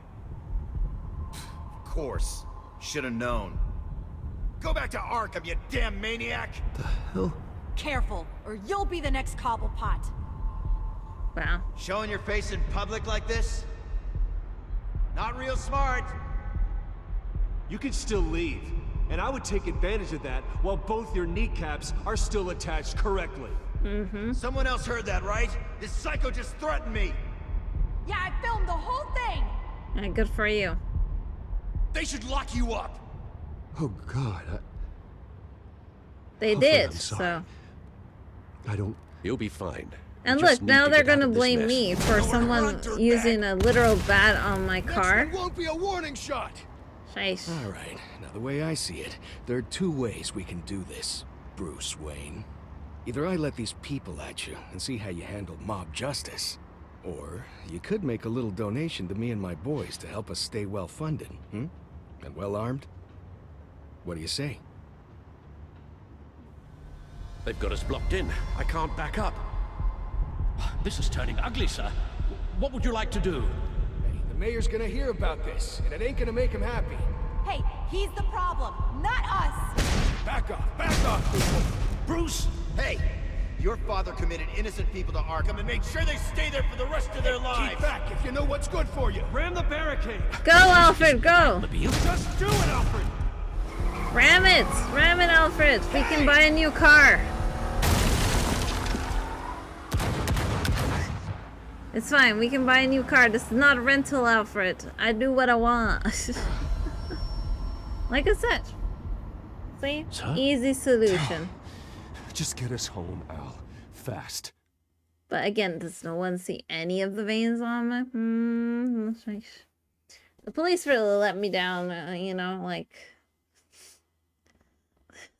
Speaker 8: Of course. Should have known. Go back to Arkham, you damn maniac!
Speaker 20: Careful, or you'll be the next Cobblepot.
Speaker 1: Wow.
Speaker 8: Showing your face in public like this? Not real smart.
Speaker 21: You can still leave, and I would take advantage of that while both your kneecaps are still attached correctly.
Speaker 8: Someone else heard that, right? This psycho just threatened me!
Speaker 20: Yeah, I filmed the whole thing!
Speaker 1: Yeah, good for you.
Speaker 7: They should lock you up!
Speaker 3: Oh God,
Speaker 1: They
Speaker 3: Alfred,
Speaker 1: did,
Speaker 3: I'm sorry.
Speaker 1: so.
Speaker 3: I don't...
Speaker 18: You'll be fine.
Speaker 1: And
Speaker 18: You
Speaker 1: look,
Speaker 18: just need
Speaker 1: now
Speaker 18: to
Speaker 1: they're
Speaker 18: get out
Speaker 1: gonna
Speaker 18: of this
Speaker 1: blame
Speaker 18: mess.
Speaker 1: me for someone using a literal bat on my car.
Speaker 19: Won't be a warning shot!
Speaker 1: Sheesh.
Speaker 19: All right, now the way I see it, there are 2 ways we can do this, Bruce Wayne. Either I let these people at you and see how you handle mob justice, Or you could make a little donation to me and my boys to help us stay well-funded, And well-armed? What do you say?
Speaker 18: They've got us blocked in. I can't back up.
Speaker 16: This is turning ugly, sir. What would you like to do?
Speaker 19: Hey, the mayor's gonna hear about this, and it ain't gonna make him happy.
Speaker 20: Hey, he's the problem, not us!
Speaker 12: Back off, people!
Speaker 8: Bruce! Hey! Your father committed innocent people to Arkham and made sure they stay there for the rest of their lives!
Speaker 12: Keep back if you know what's good for you!
Speaker 21: Ram the barricade!
Speaker 1: Go, Alfred, go!
Speaker 21: Just do it, Alfred!
Speaker 1: Ram it! Ram it, Alfred! We can buy a new car! It's fine, we can buy a new car. This is not a rental, Alfred. I do what I want. Like I said. See?
Speaker 5: Sir?
Speaker 1: Easy solution.
Speaker 5: Just get us home, Al. Fast.
Speaker 1: But again, does no one see any of the veins on me? The police really let me down, you know, like...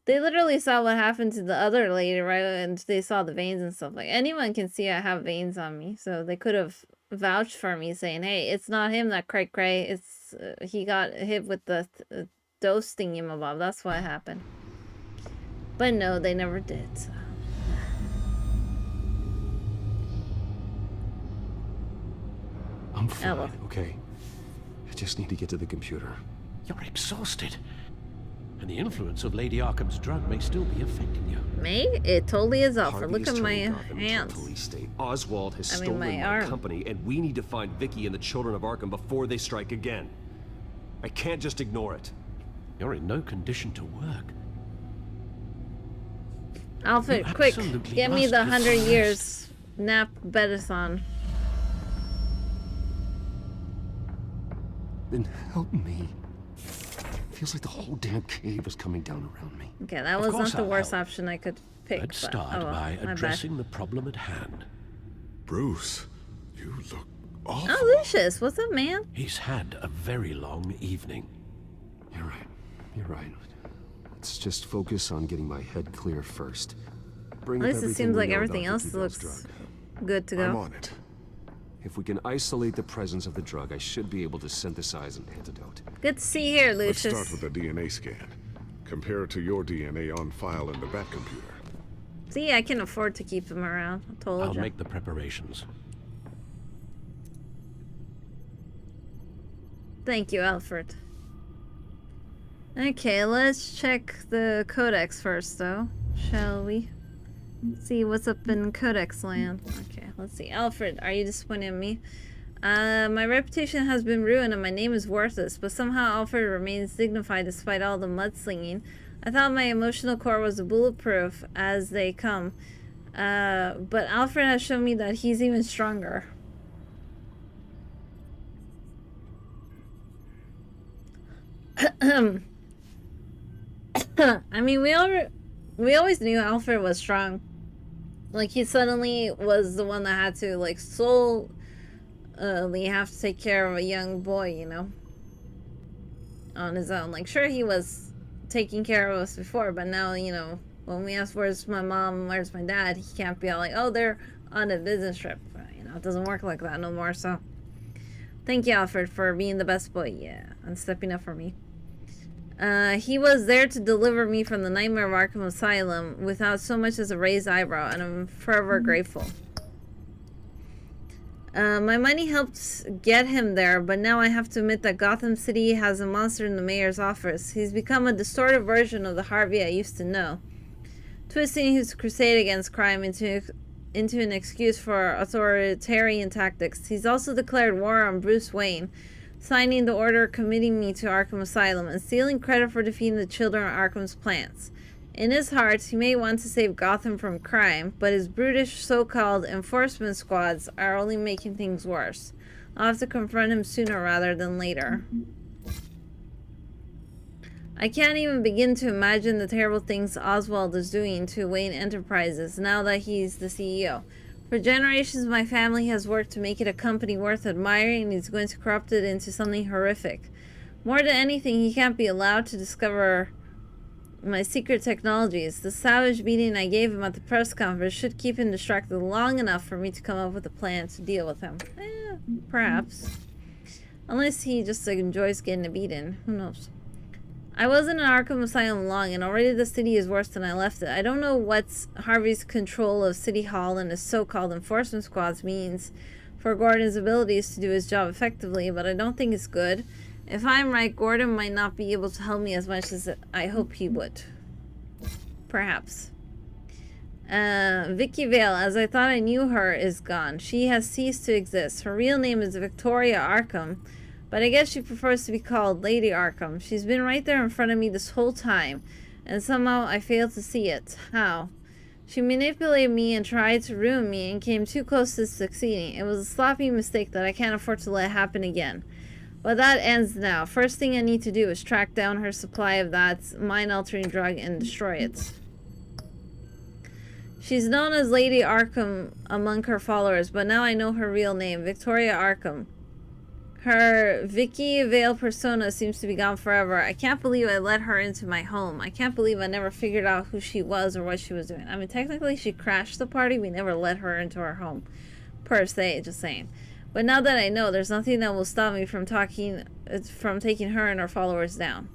Speaker 1: They literally saw what happened to the other lady, right? And they saw the veins and stuff. Like, anyone can see I have veins on me. So they could have vouched for me, saying, hey, it's not him that cray-cray. It's, he got hit with the dose thingy-mabob. That's what happened. But no, they never did, so...
Speaker 5: I'm fine, okay? I just need to get to the computer.
Speaker 18: You're exhausted. And the influence of Lady Arkham's drug may still be affecting you.
Speaker 1: Me? It totally is, Alfred.
Speaker 5: Harvey
Speaker 1: Look
Speaker 5: is
Speaker 1: at my
Speaker 5: turning Gotham into a
Speaker 1: hands.
Speaker 5: police state. Oswald has
Speaker 1: I mean,
Speaker 5: stolen
Speaker 1: my
Speaker 5: my
Speaker 1: arm.
Speaker 5: company, and we need to find Vicky and the children of Arkham before they strike again. I can't just ignore it.
Speaker 18: You're in no condition to work.
Speaker 1: Alfred,
Speaker 18: You
Speaker 1: quick,
Speaker 18: absolutely
Speaker 1: get me
Speaker 18: must
Speaker 1: the
Speaker 18: get
Speaker 1: 100
Speaker 18: some
Speaker 1: years nap bedathon.
Speaker 5: Then help me. Feels like the whole damn cave is coming down around me.
Speaker 1: Okay, that was not the worst option I could pick.
Speaker 18: Let's
Speaker 1: but,
Speaker 18: start
Speaker 1: oh well,
Speaker 18: by
Speaker 1: my
Speaker 18: addressing
Speaker 1: bad.
Speaker 18: the problem at hand.
Speaker 6: Bruce, you look awful.
Speaker 1: Oh, Lucius, what's up, man?
Speaker 18: He's had a very long evening.
Speaker 5: You're right. You're right. Let's just focus on getting my head clear first. Bring
Speaker 1: At
Speaker 5: up
Speaker 1: least it
Speaker 5: everything
Speaker 1: seems
Speaker 5: we
Speaker 1: like
Speaker 5: know
Speaker 1: everything
Speaker 5: about
Speaker 1: else
Speaker 5: Vicky Vale's
Speaker 1: looks
Speaker 5: drug.
Speaker 1: good to go.
Speaker 6: I'm on it.
Speaker 5: If we can isolate the presence of the drug, I should be able to synthesize an antidote.
Speaker 1: Good to see you here,
Speaker 6: Let's
Speaker 1: Lucius.
Speaker 6: start with a DNA scan. Compare it to your DNA on file in the Bat computer.
Speaker 1: See, I can afford to keep him around. I told
Speaker 18: I'll
Speaker 1: you.
Speaker 18: make the preparations.
Speaker 1: Thank you, Alfred. Okay, let's check the codex first, though, shall we? Let's see what's up in Codex land. Okay, let's see. Alfred, are you disappointed in me? My reputation has been ruined and my name is worthless, but somehow Alfred remains dignified despite all the mudslinging. I thought my emotional core was bulletproof as they come, but Alfred has shown me that he's even stronger. I mean, we always knew Alfred was strong. Like, he suddenly was the one that had to, like, solely have to take care of a young boy, you know, on his own. Like, sure, he was taking care of us before, but now, you know, when we ask where's my mom, where's my dad, he can't be all like, oh, they're on a business trip. You know, it doesn't work like that no more, so thank you, Alfred, for being the best boy, yeah, and stepping up for me. He was there to deliver me from the nightmare of Arkham Asylum without so much as a raised eyebrow, and I'm forever grateful. My money helped get him there, but now I have to admit that Gotham City has a monster in the mayor's office. He's become a distorted version of the Harvey I used to know, twisting his crusade against crime into an excuse for authoritarian tactics. He's also declared war on Bruce Wayne, signing the order committing me to Arkham Asylum and stealing credit for defeating the children of Arkham's plans. In his heart, he may want to save Gotham from crime, but his brutish so-called enforcement squads are only making things worse. I'll have to confront him sooner rather than later. I can't even begin to imagine the terrible things Oswald is doing to Wayne Enterprises now that he's the CEO. For generations, my family has worked to make it a company worth admiring, and he's going to corrupt it into something horrific. More than anything, he can't be allowed to discover my secret technologies. The savage beating I gave him at the press conference should keep him distracted long enough for me to come up with a plan to deal with him. Perhaps. Unless he just enjoys getting a beating. Who knows? I wasn't in Arkham Asylum long, and already the city is worse than I left it. I don't know what Harvey's control of City Hall and his so-called enforcement squads means for Gordon's abilities to do his job effectively, but I don't think it's good. If I'm right, Gordon might not be able to help me as much as I hope he would. Perhaps. Vicky Vale, as I thought I knew her, is gone. She has ceased to exist. Her real name is Victoria Arkham, but I guess she prefers to be called Lady Arkham. She's been right there in front of me this whole time, and somehow I failed to see it. How? She manipulated me and tried to ruin me and came too close to succeeding. It was a sloppy mistake that I can't afford to let happen again. But that ends now. First thing I need to do is track down her supply of that mind-altering drug and destroy it. She's known as Lady Arkham among her followers, but now I know her real name, Victoria Arkham. Her Vicky Vale persona seems to be gone forever. I can't believe I let her into my home. I can't believe I never figured out who she was or what she was doing. I mean, technically she crashed the party. We never let her into our home, per se, just saying. But now that I know, there's nothing that will stop me from taking her and her followers down.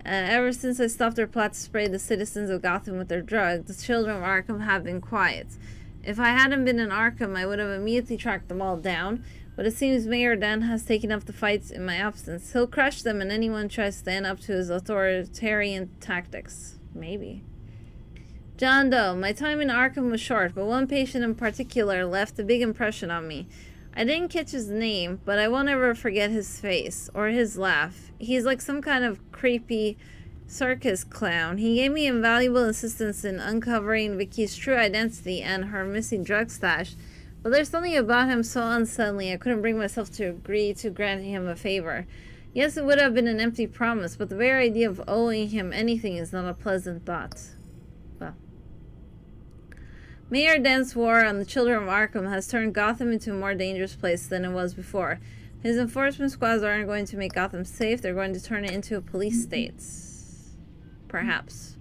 Speaker 1: Ever since I stopped their plot to spray the citizens of Gotham with their drug, the children of Arkham have been quiet. If I hadn't been in Arkham, I would have immediately tracked them all down. But it seems Mayor Dan has taken up the fights in my absence. He'll crush them and anyone who tries to stand up to his authoritarian tactics. Maybe. John Doe. My time in Arkham was short, but one patient in particular left a big impression on me. I didn't catch his name, but I won't ever forget his face, or his laugh. He's like some kind of creepy circus clown. He gave me invaluable assistance in uncovering Vicky's true identity and her missing drug stash. But there's something about him so unsettling I couldn't bring myself to agree to granting him a favor. Yes, it would have been an empty promise, but the very idea of owing him anything is not a pleasant thought. Well. Mayor Dan's war on the children of Arkham has turned Gotham into a more dangerous place than it was before. His enforcement squads aren't going to make Gotham safe, they're going to turn it into a police state. Perhaps.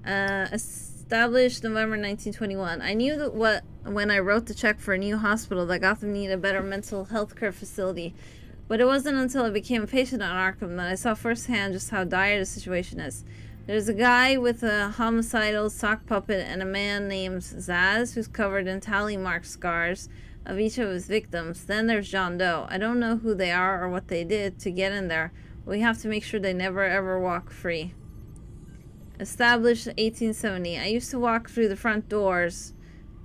Speaker 1: Established November 1921. I knew that when I wrote the check for a new hospital that Gotham needed a better mental health care facility, but it wasn't until I became a patient at Arkham that I saw firsthand just how dire the situation is. There's a guy with a homicidal sock puppet and a man named Zaz who's covered in tally mark scars of each of his victims. Then there's John Doe. I don't know who they are or what they did to get in there. We have to make sure they never ever walk free. Established 1870. I used to walk through the front doors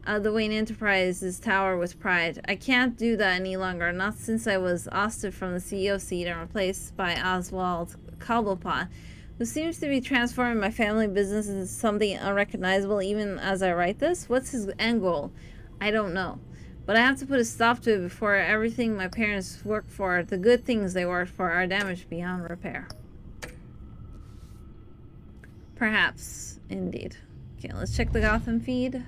Speaker 1: of the Wayne Enterprises tower with pride. I can't do that any longer, not since I was ousted from the CEO seat and replaced by Oswald Cobblepot, who seems to be transforming my family business into something unrecognizable even as I write this. What's his end goal? I don't know. But I have to put a stop to it before everything my parents worked for, the good things they worked for, are damaged beyond repair. Perhaps, indeed. Okay, let's check the Gotham feed.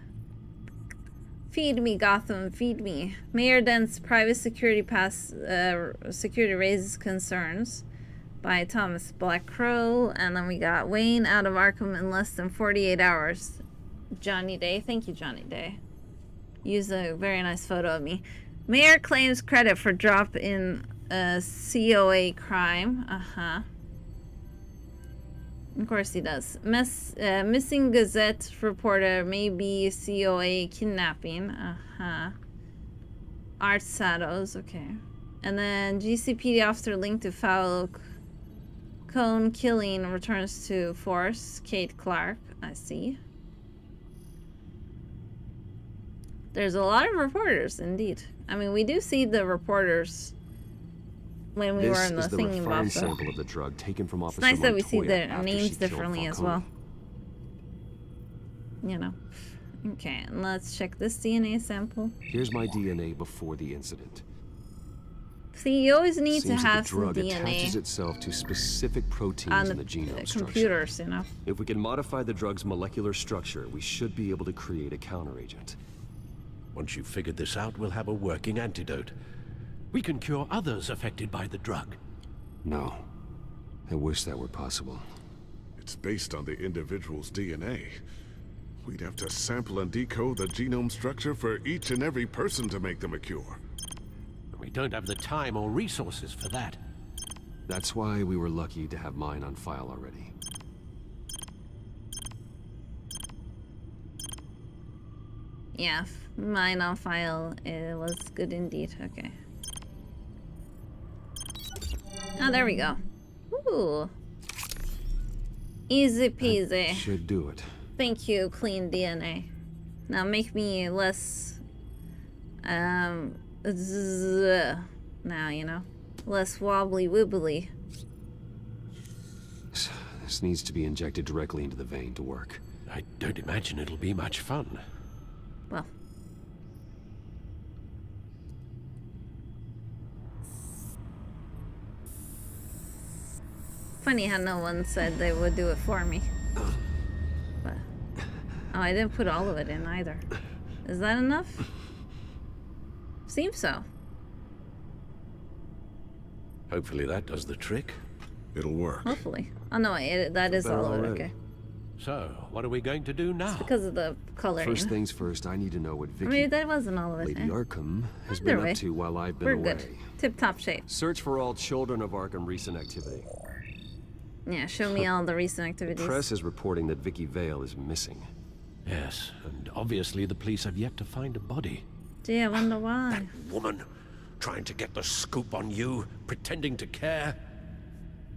Speaker 1: Feed me, Gotham, feed me. Mayor Dent's private security raises concerns, by Thomas Blackcrow. And then we got Wayne out of Arkham in less than 48 hours. Johnny Day. Thank you, Johnny Day. Use a very nice photo of me. Mayor claims credit for drop in COA crime. Of course he does. Missing Gazette reporter may be COA kidnapping. Art Sados, okay. And then GCPD officer linked to foul cone killing returns to force. Kate Clark, I see. There's a lot of reporters, indeed. I mean, we do see the reporters when we were in the thingy box.
Speaker 5: This is the refined sample of the drug taken from Officer
Speaker 1: It's nice that we
Speaker 5: Montoya
Speaker 1: see their
Speaker 5: after
Speaker 1: names
Speaker 5: she killed
Speaker 1: differently as well.
Speaker 5: Falcone.
Speaker 1: You know. Okay, and let's check this DNA sample.
Speaker 5: Here's my DNA before the incident.
Speaker 1: See, you always need
Speaker 5: Seems
Speaker 1: to have
Speaker 5: the
Speaker 1: some
Speaker 5: drug
Speaker 1: DNA
Speaker 5: attaches itself to specific proteins in the genome
Speaker 1: computers,
Speaker 5: structure.
Speaker 1: you know.
Speaker 5: If we can modify the drug's molecular structure, we should be able to create a counteragent.
Speaker 18: Once you've figured this out, we'll have a working antidote. We can cure others affected by the drug.
Speaker 3: No. I wish that were possible.
Speaker 6: It's based on the individual's DNA. We'd have to sample and decode the genome structure for each and every person to make them a cure.
Speaker 16: We don't have the time or resources for that.
Speaker 3: That's why we were lucky to have mine on file already.
Speaker 1: Yeah, mine on file. It was good indeed. Okay. Oh, there we go. Ooh. Easy peasy.
Speaker 3: That should do it.
Speaker 1: Thank you, clean DNA. Now make me less, now, you know, less wobbly wibbly.
Speaker 3: This needs to be injected directly into the vein to work.
Speaker 16: I don't imagine it'll be much fun.
Speaker 1: Well. Funny how no one said they would do it for me. But, oh, I didn't put all of it in either. Is that enough? Seems so.
Speaker 16: Hopefully that does the trick.
Speaker 6: It'll work.
Speaker 1: Hopefully. Oh no, that is all of it, okay.
Speaker 16: So, what are we going to do now?
Speaker 1: It's because of the coloring.
Speaker 3: First things first, I need to know what Vicky...
Speaker 1: Maybe that wasn't all of it.
Speaker 3: Lady Arkham has
Speaker 1: Either
Speaker 3: been
Speaker 1: way,
Speaker 3: up to while I've been
Speaker 1: we're
Speaker 3: away.
Speaker 1: good. Tip-top shape.
Speaker 3: Search for all children of Arkham recent activity.
Speaker 1: Yeah, show me all the recent activities.
Speaker 3: The press is reporting that Vicky Vale is missing.
Speaker 16: Yes, and obviously the police have yet to find a body.
Speaker 1: Gee, I wonder why.
Speaker 16: Woman, trying to get the scoop on you, pretending to care.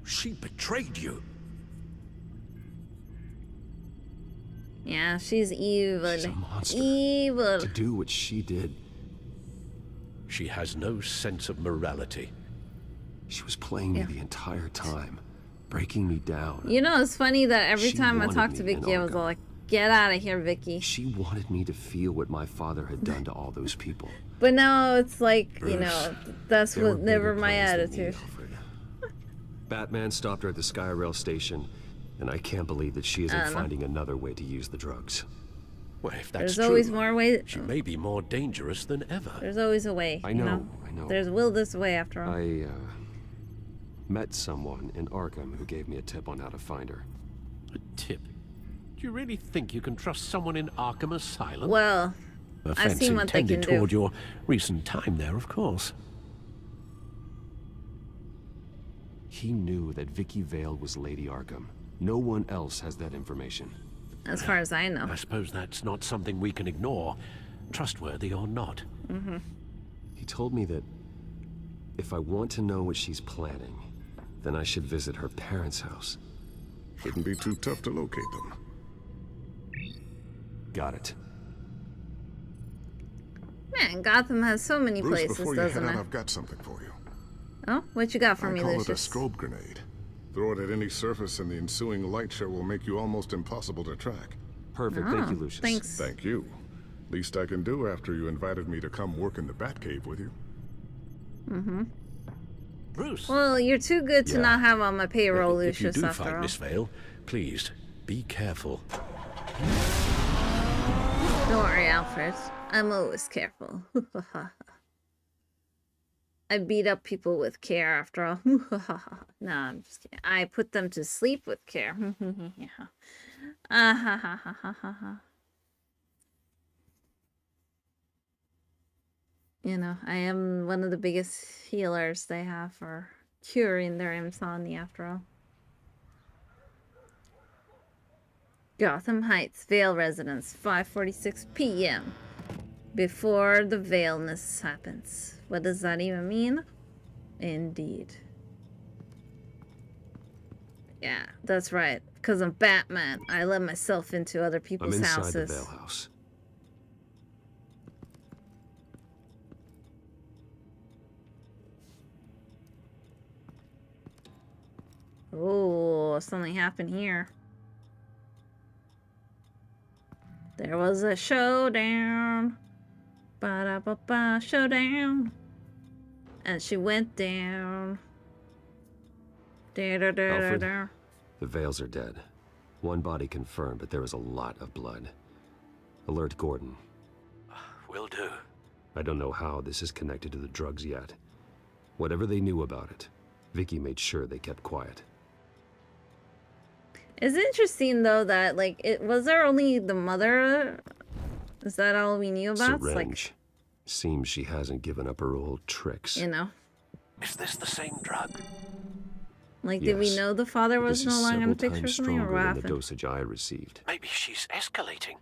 Speaker 16: She betrayed you.
Speaker 1: Yeah, she's evil.
Speaker 3: She's a monster.
Speaker 1: Evil.
Speaker 3: To do what she did.
Speaker 16: She has no sense of morality.
Speaker 3: She was playing me the entire time, breaking me down.
Speaker 1: You know, it's funny that every
Speaker 3: She
Speaker 1: time I
Speaker 3: wanted
Speaker 1: talk to
Speaker 3: me in
Speaker 1: Vicky, I was all like, get out of here, Vicky.
Speaker 3: She wanted me to feel what my father had done to all those people.
Speaker 1: But now it's like,
Speaker 3: Bruce,
Speaker 1: you know, that's
Speaker 3: there were
Speaker 1: what never
Speaker 3: bigger
Speaker 1: my
Speaker 3: plans than me,
Speaker 1: attitude.
Speaker 3: Alfred. Batman stopped her at the Skyrail station, and I can't believe that she
Speaker 1: I
Speaker 3: isn't
Speaker 1: don't know.
Speaker 3: finding another way to use the drugs.
Speaker 16: Well, if that's
Speaker 1: There's always
Speaker 16: true,
Speaker 1: more ways.
Speaker 16: she may be more dangerous than ever.
Speaker 1: There's always a way.
Speaker 3: I
Speaker 1: you
Speaker 3: know.
Speaker 1: There's will this way after all.
Speaker 3: I met someone in Arkham who gave me a tip on how to find her.
Speaker 16: A tip? Do you really think you can trust someone in Arkham Asylum?
Speaker 1: Well, I've
Speaker 16: Offense
Speaker 1: seen what they can
Speaker 16: intended
Speaker 1: do.
Speaker 16: toward your recent time there, of course.
Speaker 3: He knew that Vicky Vale was Lady Arkham. No one else has that information.
Speaker 1: As far as I know.
Speaker 16: I suppose that's not something we can ignore, trustworthy or not.
Speaker 1: Mm-hmm.
Speaker 3: He told me that if I want to know what she's planning, then I should visit her parents' house.
Speaker 6: Shouldn't be too tough to locate them.
Speaker 3: Got it.
Speaker 1: Man, Gotham has so many
Speaker 6: Bruce,
Speaker 1: places,
Speaker 6: before you
Speaker 1: doesn't
Speaker 6: head out,
Speaker 1: it?
Speaker 6: I've got something for you.
Speaker 1: Oh, what you got for me,
Speaker 6: I call it a
Speaker 1: Lucius?
Speaker 6: strobe grenade. Throw it at any surface and the ensuing light show will make you almost impossible to track.
Speaker 3: Perfect. Thank you, Lucius.
Speaker 1: Thanks.
Speaker 6: Thank you. Least I can do after you invited me to come work in the Batcave with you.
Speaker 1: Mm-hmm.
Speaker 16: Bruce.
Speaker 1: Well, you're too good to not have on my payroll,
Speaker 16: If you
Speaker 1: Lucius,
Speaker 16: do
Speaker 1: after
Speaker 16: find
Speaker 1: all.
Speaker 16: Miss Vale, please, be careful.
Speaker 1: Don't worry, Alfred. I'm always careful. I beat up people with care, after all. No, I'm just kidding. I put them to sleep with care. You know, I am one of the biggest healers they have for curing their insomnia, after all. Gotham Heights, Vale residence, 5:46 p.m. Before the Valeness happens. What does that even mean? Indeed. Yeah, that's right. Because I'm Batman, I let myself into other
Speaker 3: I'm
Speaker 1: people's
Speaker 3: inside
Speaker 1: houses.
Speaker 3: the Vale house.
Speaker 1: Oh, something happened here. There was a showdown. Ba-da-ba-ba, showdown. And she went down.
Speaker 3: Alfred,
Speaker 1: Da-da-da-da-da.
Speaker 3: the Vales are dead. One body confirmed, but there is a lot of blood. Alert Gordon.
Speaker 18: Will do.
Speaker 3: I don't know how this is connected to the drugs yet. Whatever they knew about it, Vicky made sure they kept quiet.
Speaker 1: It's interesting though that like was there only the mother? Is that all we knew about?
Speaker 3: Syringe. Seems she hasn't given up her old tricks.
Speaker 1: You know.
Speaker 18: Is this the same drug?
Speaker 1: Like, did we know the father was no longer in the picture or something, or what
Speaker 3: than the
Speaker 1: happened?
Speaker 3: dosage I received.
Speaker 18: Maybe she's escalating.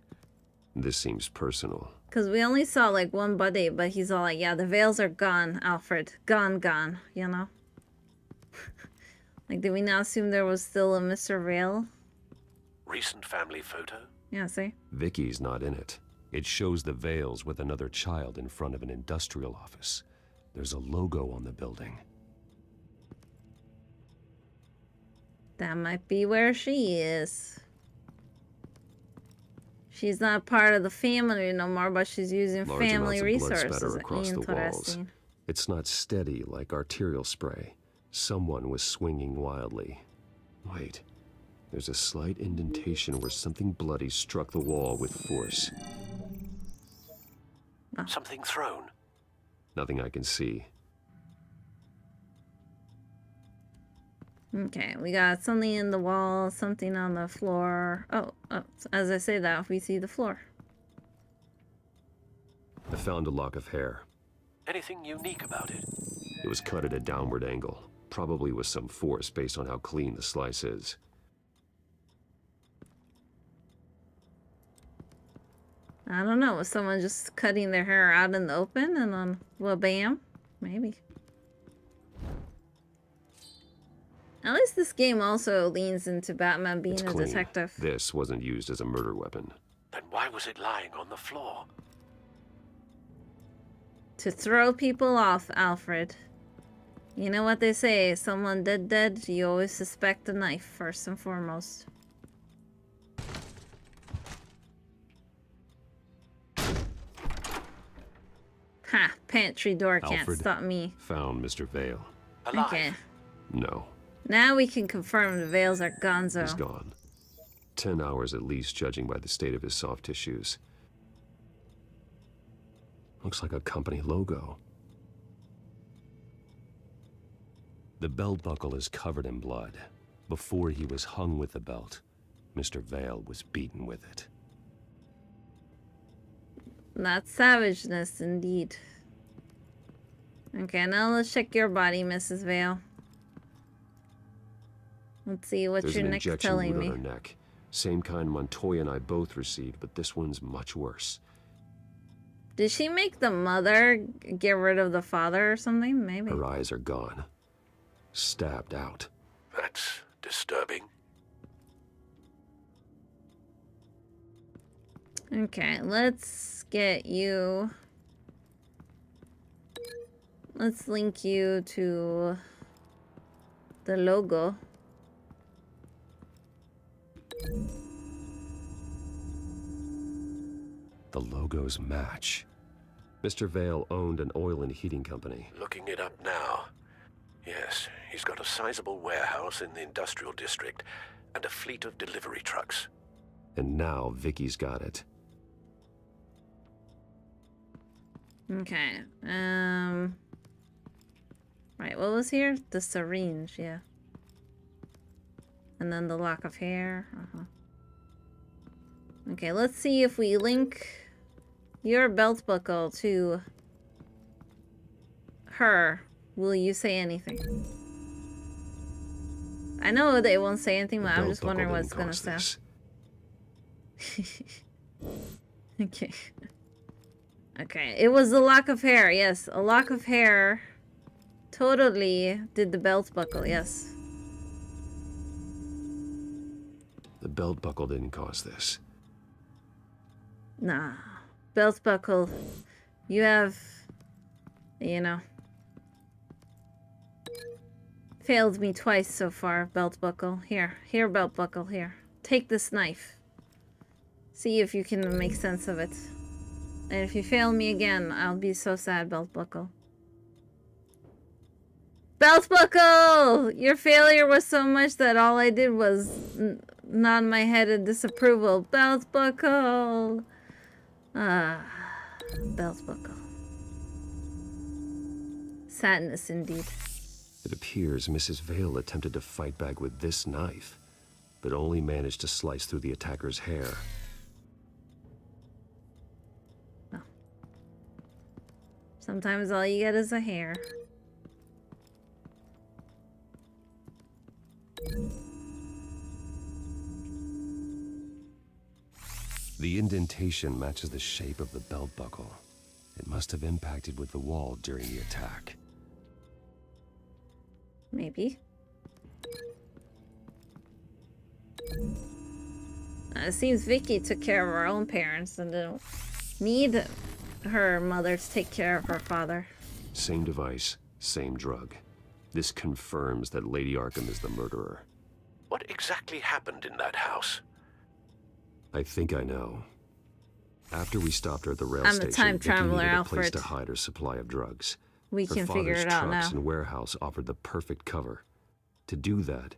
Speaker 3: This seems personal.
Speaker 1: Because we only saw like one buddy, but he's all like, yeah, the veils are gone, Alfred. Gone, you know? Like, did we now assume there was still a Mr. Vale?
Speaker 18: Recent family photo?
Speaker 1: Yeah, see?
Speaker 3: Vicky's not in it. It shows the Vales with another child in front of an industrial office. There's a logo on the building.
Speaker 1: That might be where she is. She's not part of the family no more, but she's using
Speaker 3: Large
Speaker 1: family
Speaker 3: amounts of blood
Speaker 1: resources.
Speaker 3: spatter across the walls. It's not steady like arterial spray. Someone was swinging wildly. Wait, there's a slight indentation where something bloody struck the wall with force.
Speaker 18: Something thrown?
Speaker 3: Nothing I can see.
Speaker 1: Okay, we got something in the wall, something on the floor. Oh, as I say that, we see the floor.
Speaker 3: I found a lock of hair.
Speaker 18: Anything unique about it?
Speaker 3: It was cut at a downward angle, probably with some force based on how clean the slice is.
Speaker 1: I don't know, was someone just cutting their hair out in the open and then, well, bam? Maybe. At least this game also leans into Batman being a detective.
Speaker 3: This wasn't used as a murder weapon.
Speaker 18: Then why was it lying on the floor?
Speaker 1: To throw people off, Alfred. You know what they say, someone dead, you always suspect a knife first and foremost. Ha! Pantry door can't
Speaker 3: Alfred
Speaker 1: stop me.
Speaker 3: Found Mr. Vale.
Speaker 18: Alive?
Speaker 1: Okay.
Speaker 3: No.
Speaker 1: Now we can confirm the Vales are gonzo.
Speaker 3: He's gone. 10 hours at least, judging by the state of his soft tissues. Looks like a company logo. The belt buckle is covered in blood. Before he was hung with the belt, Mr. Vale was beaten with it.
Speaker 1: That's savageness, indeed. Okay, now let's check your body, Mrs. Vale. Let's see what your neck's telling me.
Speaker 3: There's an injection wound on her neck. Same kind Montoya and I both received, but this one's much worse.
Speaker 1: Did she make the mother get rid of the father or something? Maybe.
Speaker 3: Her eyes are gone. Stabbed out.
Speaker 18: That's disturbing.
Speaker 1: Okay, let's get you... Let's link you to the logo.
Speaker 3: The logos match. Mr. Vale owned an oil and heating company.
Speaker 18: Looking it up now. Yes, he's got a sizable warehouse in the industrial district and a fleet of delivery trucks.
Speaker 3: And now Vicky's got it.
Speaker 1: Okay, right, what was here? The syringe, yeah. And then the lock of hair. Okay, let's see if we link your belt buckle to her. Will you say anything? I know they won't say anything, but I'm just wondering what it's gonna say. Okay. Okay, it was the lock of hair, yes. A lock of hair totally did the belt buckle, yes.
Speaker 3: The belt buckle didn't cause this.
Speaker 1: Nah. Belt buckle. You have, you know, failed me twice so far, belt buckle. Here, belt buckle, here. Take this knife. See if you can make sense of it. And if you fail me again, I'll be so sad, belt buckle. Belt buckle! Your failure was so much that all I did was nod my head in disapproval. Belt buckle! Ah, belt buckle. Sadness indeed.
Speaker 3: It appears Mrs. Vale attempted to fight back with this knife. but only managed to slice through the attacker's hair.
Speaker 1: Oh. Sometimes all you get is a hair.
Speaker 3: The indentation matches the shape of the belt buckle. It must have impacted with the wall during the attack.
Speaker 1: Maybe. It seems Vicky took care of her own parents and didn't need her mother to take care of her father.
Speaker 3: Same device, same drug. This confirms that Lady Arkham is the murderer.
Speaker 18: What exactly happened in that house?
Speaker 3: I think I know. After we stopped her at the rail
Speaker 1: I'm a
Speaker 3: station,
Speaker 1: time
Speaker 3: Vicky
Speaker 1: traveler,
Speaker 3: needed a place
Speaker 1: Alfred.
Speaker 3: to hide her supply of drugs.
Speaker 1: We
Speaker 3: Her
Speaker 1: can figure
Speaker 3: father's
Speaker 1: it out
Speaker 3: trucks
Speaker 1: now.
Speaker 3: and warehouse offered the perfect cover. To do that,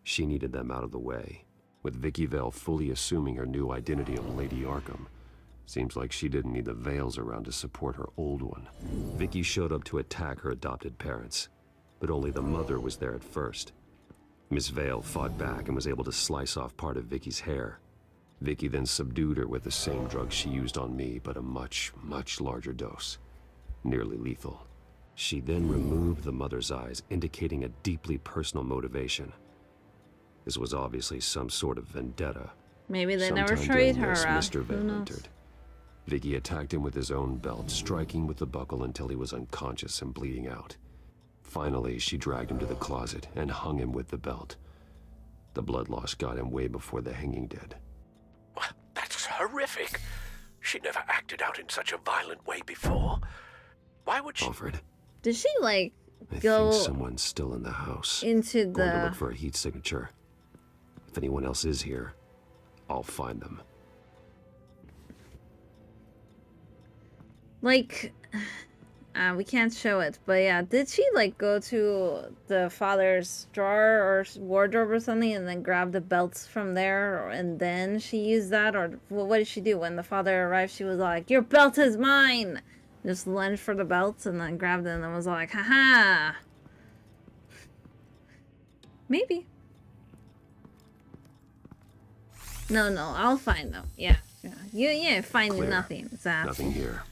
Speaker 3: she needed them out of the way. With Vicky Vale fully assuming her new identity of Lady Arkham, seems like she didn't need the Vales around to support her old one. Vicky showed up to attack her adopted parents, but only the mother was there at first. Miss Vale fought back and was able to slice off part of Vicky's hair. Vicky then subdued her with the same drug she used on me, but a much, much larger dose. Nearly lethal. She then removed the mother's eyes, indicating a deeply personal motivation. This was obviously some sort of vendetta.
Speaker 1: Maybe they never
Speaker 3: Sometime
Speaker 1: trade
Speaker 3: during
Speaker 1: her
Speaker 3: this,
Speaker 1: out.
Speaker 3: Mr.
Speaker 1: Who
Speaker 3: Vale
Speaker 1: knows?
Speaker 3: entered. Vicky attacked him with his own belt, striking with the buckle until he was unconscious and bleeding out. Finally, she dragged him to the closet and hung him with the belt. The blood loss got him way before the hanging did.
Speaker 18: That's horrific. She never acted out in such a violent way before. Why would she?
Speaker 3: Alfred,
Speaker 1: Did she like
Speaker 3: I
Speaker 1: go
Speaker 3: think someone's still in the house.
Speaker 1: into
Speaker 3: Going to
Speaker 1: the?
Speaker 3: look for a heat signature. If anyone else is here, I'll find them.
Speaker 1: Like, we can't show it, but yeah, did she like go to the father's drawer or wardrobe or something and then grab the belts from there and then she used that? Or well, what did she do when the father arrived? She was like, your belt is mine! Just lunged for the belts and then grabbed them and was like, haha! Maybe. No, I'll find them. Yeah. You ain't finding
Speaker 3: Clear.
Speaker 1: nothing, Zap.
Speaker 3: Nothing here.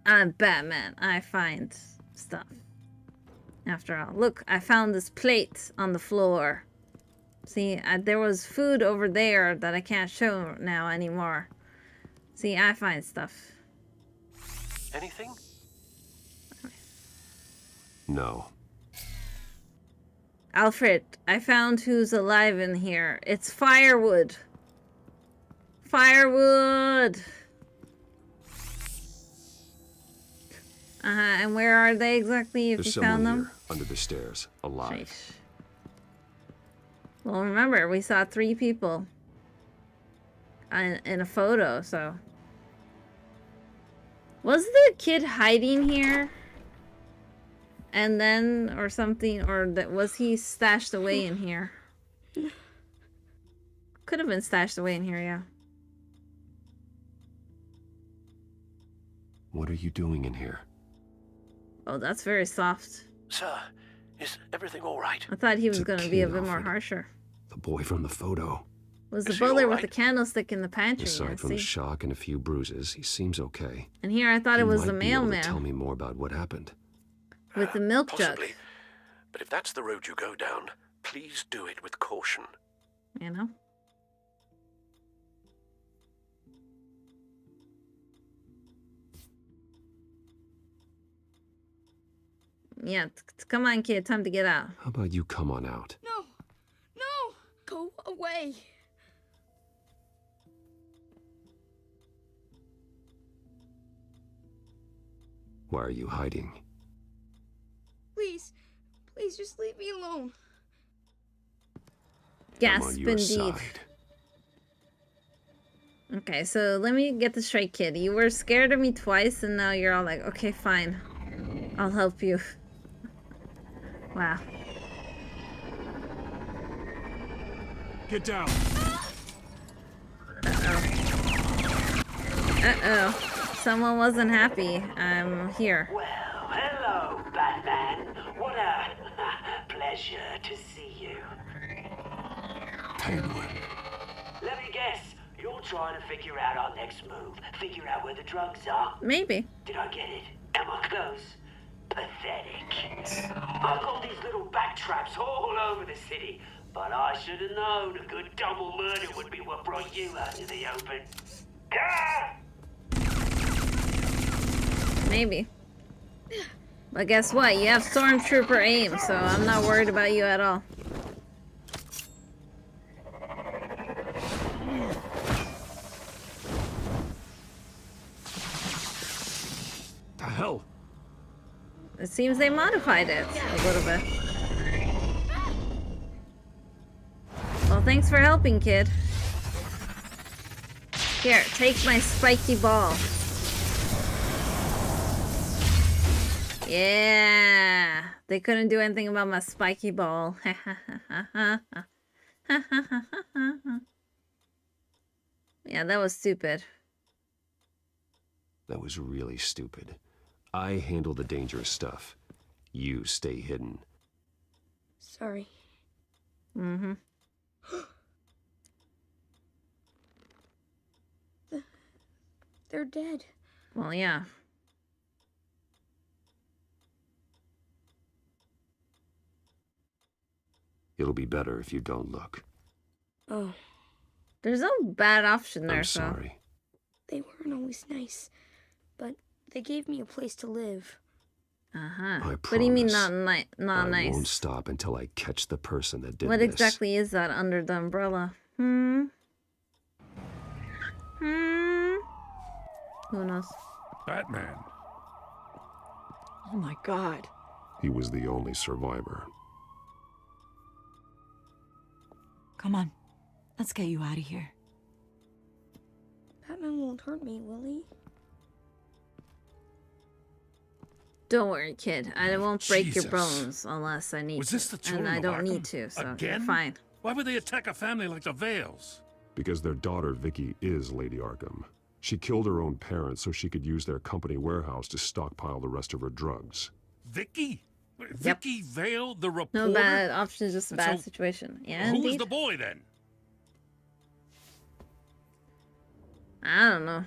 Speaker 1: I'm Batman. I find stuff. After all. Look, I found this plate on the floor. See, there was food over there that I can't show now anymore. See, I find stuff.
Speaker 18: Anything?
Speaker 3: No.
Speaker 1: Alfred, I found who's alive in here. It's firewood. Firewood! And where are they exactly if
Speaker 3: There's
Speaker 1: you
Speaker 3: someone
Speaker 1: found them?
Speaker 3: here, under the stairs, alive.
Speaker 1: Well, remember, we saw 3 people in a photo, so... Was the kid hiding here? And then, or something, or was he stashed away in here? Could have been stashed away in here, yeah.
Speaker 3: What are you doing in here?
Speaker 1: Oh, that's very soft.
Speaker 18: Sir, is everything all right?
Speaker 1: I thought he was
Speaker 3: It's a
Speaker 1: going to be a
Speaker 3: kid,
Speaker 1: bit more
Speaker 3: Alfred.
Speaker 1: harsher.
Speaker 3: The boy from the photo.
Speaker 1: Was the
Speaker 18: Is he
Speaker 1: butler
Speaker 18: all
Speaker 1: with the
Speaker 18: right?
Speaker 1: candlestick in the pantry?
Speaker 3: Aside
Speaker 1: I
Speaker 3: from the
Speaker 1: see.
Speaker 3: shock and a few bruises, he seems okay.
Speaker 1: And here I thought it
Speaker 3: You
Speaker 1: was the
Speaker 3: might be able to
Speaker 1: mailman
Speaker 3: tell me more about what happened.
Speaker 1: with the milk jug.
Speaker 18: Possibly. But if that's the road you go down, please do it with caution.
Speaker 1: You know? Yeah, come on, kid. Time to get out.
Speaker 3: How about you come on out?
Speaker 4: No! No! Go away!
Speaker 3: Why are you hiding?
Speaker 4: Please, please just leave me alone.
Speaker 3: I'm
Speaker 1: Gasp
Speaker 3: on your
Speaker 1: indeed.
Speaker 3: side.
Speaker 1: Okay, so let me get this straight, kid. You were scared of me twice, and now you're all like, okay, fine. I'll help you. Wow.
Speaker 21: Get down.
Speaker 1: Uh-oh. Someone wasn't happy. I'm here.
Speaker 22: Well, hello, Batman. What a pleasure to see you.
Speaker 3: Penguin.
Speaker 22: next move? Figure out where the drugs are?
Speaker 1: Maybe.
Speaker 22: Did I get it? Am I close? Pathetic. I've got these little bat traps all over the city, but I should have known a good double murder would be what brought you out to the open. Ah!
Speaker 1: Maybe. But guess what? You have stormtrooper aim, so I'm not worried about you at all.
Speaker 3: The hell?
Speaker 1: It seems they modified it a little bit. Well, thanks for helping, kid. Here, take my spiky ball. Yeah, they couldn't do anything about my spiky ball. Yeah, that was stupid.
Speaker 3: That was really stupid. I handle the dangerous stuff. You stay hidden.
Speaker 4: Sorry.
Speaker 1: Mm-hmm.
Speaker 4: They're dead.
Speaker 1: Well, yeah.
Speaker 3: It'll be better if you don't look.
Speaker 4: Oh.
Speaker 1: There's no bad option there,
Speaker 3: I'm sorry.
Speaker 4: They weren't always nice, but they gave me a place to live.
Speaker 1: Uh-huh.
Speaker 3: I
Speaker 1: What do you mean
Speaker 3: promise
Speaker 1: not
Speaker 3: I
Speaker 1: nice?
Speaker 3: won't stop until I catch the person that did
Speaker 1: What
Speaker 3: this.
Speaker 1: exactly is that under the umbrella? Hmm? Who knows?
Speaker 14: Batman.
Speaker 20: Oh my god.
Speaker 3: He was the only survivor.
Speaker 20: Come on. Let's get you out of here.
Speaker 4: Batman won't hurt me, will he?
Speaker 1: Don't worry, kid. I won't break
Speaker 16: Jesus.
Speaker 1: your bones unless I need
Speaker 16: Was this
Speaker 1: to.
Speaker 16: the children
Speaker 1: And I
Speaker 16: of
Speaker 1: don't
Speaker 16: Arkham?
Speaker 1: need to, so
Speaker 16: Again?
Speaker 1: you're fine.
Speaker 16: Why would they attack a family like the Vales?
Speaker 3: Because their daughter, Vicky, is Lady Arkham. She killed her own parents so she could use their company warehouse to stockpile the rest of her drugs.
Speaker 16: Vicky? Vicky Vale, the reporter?
Speaker 1: No bad option, just a
Speaker 16: And
Speaker 1: bad
Speaker 16: so,
Speaker 1: situation. Yeah,
Speaker 16: who was
Speaker 1: indeed.
Speaker 16: the boy then?
Speaker 1: I don't know.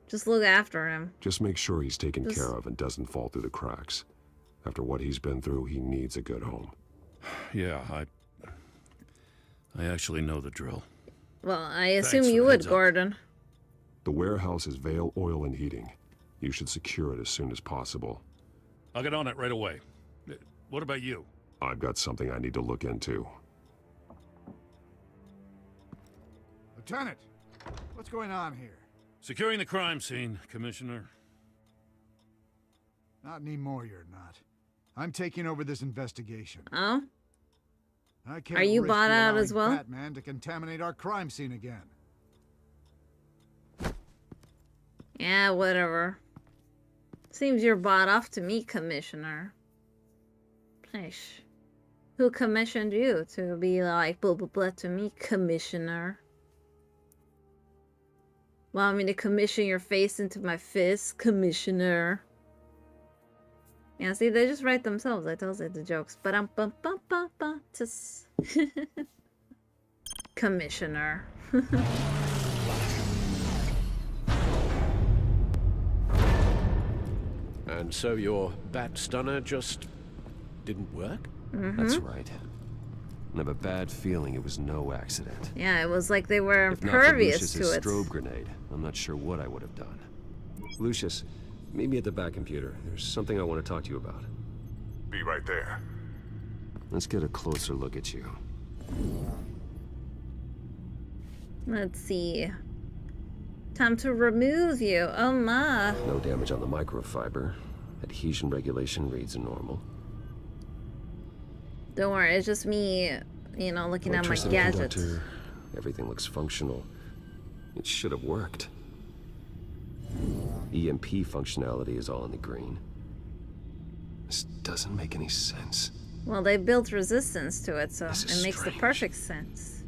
Speaker 1: Just look after him.
Speaker 3: Just make sure he's taken
Speaker 1: Just-
Speaker 3: care of and doesn't fall through the cracks. After what he's been through, he needs a good home.
Speaker 16: Yeah, I actually know the drill.
Speaker 1: Well, I assume
Speaker 16: Thanks for
Speaker 1: you
Speaker 16: the
Speaker 1: would,
Speaker 16: heads up.
Speaker 1: Gordon.
Speaker 3: The warehouse is Vale Oil and Heating. You should secure it as soon as possible.
Speaker 16: I'll get on it right away. What about you?
Speaker 3: I've got something I need to look into.
Speaker 12: Lieutenant, what's going on here?
Speaker 16: Securing the crime scene, Commissioner.
Speaker 12: Not anymore, you're not. I'm taking over this investigation.
Speaker 1: Oh?
Speaker 12: I can't
Speaker 1: Are you
Speaker 12: risk
Speaker 1: bought out as
Speaker 12: allowing
Speaker 1: well?
Speaker 12: Batman to contaminate our crime scene again.
Speaker 1: Yeah, whatever. Seems you're bought off to me, Commissioner. Nice. Who commissioned you to be like blah blah blah to me, Commissioner? Want me to commission your face into my fist, Commissioner? Yeah, see, they just write themselves. I told you the jokes. Ba-dum-bum-bum-bum-bum. Commissioner.
Speaker 18: And so your bat stunner just didn't work?
Speaker 3: That's right. I have a bad feeling it was no accident.
Speaker 1: Yeah, it was like they were
Speaker 3: If not for
Speaker 1: impervious
Speaker 3: Lucius's
Speaker 1: to it.
Speaker 3: strobe grenade, I'm not sure what I would have done. Lucius, meet me at the back computer. There's something I want to talk to you about.
Speaker 14: Be right there.
Speaker 3: Let's get a closer look at you.
Speaker 1: Let's see. Time to remove you. Oh my.
Speaker 3: No damage on the microfiber. Adhesion regulation reads normal.
Speaker 1: Don't worry, it's just me, you know, looking at my
Speaker 3: Electricity
Speaker 1: gadgets.
Speaker 3: conductor, everything looks functional. It should have worked. EMP functionality is all in the green. This doesn't make any sense.
Speaker 1: Well, they built resistance to it, so
Speaker 3: This
Speaker 1: it
Speaker 3: is
Speaker 1: makes the
Speaker 3: strange.
Speaker 1: perfect sense.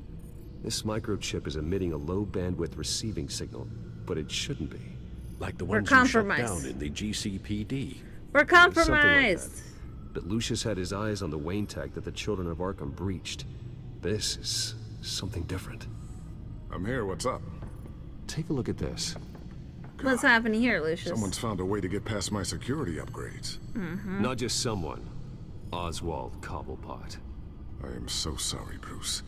Speaker 3: This microchip is emitting a low bandwidth receiving signal, but it shouldn't be.
Speaker 18: Like the
Speaker 1: We're
Speaker 18: ones you shut
Speaker 1: compromised.
Speaker 18: down in the GCPD.
Speaker 1: We're
Speaker 3: Something like that.
Speaker 1: compromised.
Speaker 3: But Lucius had his eyes on the Wayne tech that the children of Arkham breached. This is something different.
Speaker 6: I'm here, what's up?
Speaker 3: Take a look at this.
Speaker 1: What's happening here, Lucius?
Speaker 6: Someone's found a way to get past my security upgrades.
Speaker 3: Not just someone. Oswald Cobblepot.
Speaker 6: I am so sorry, Bruce.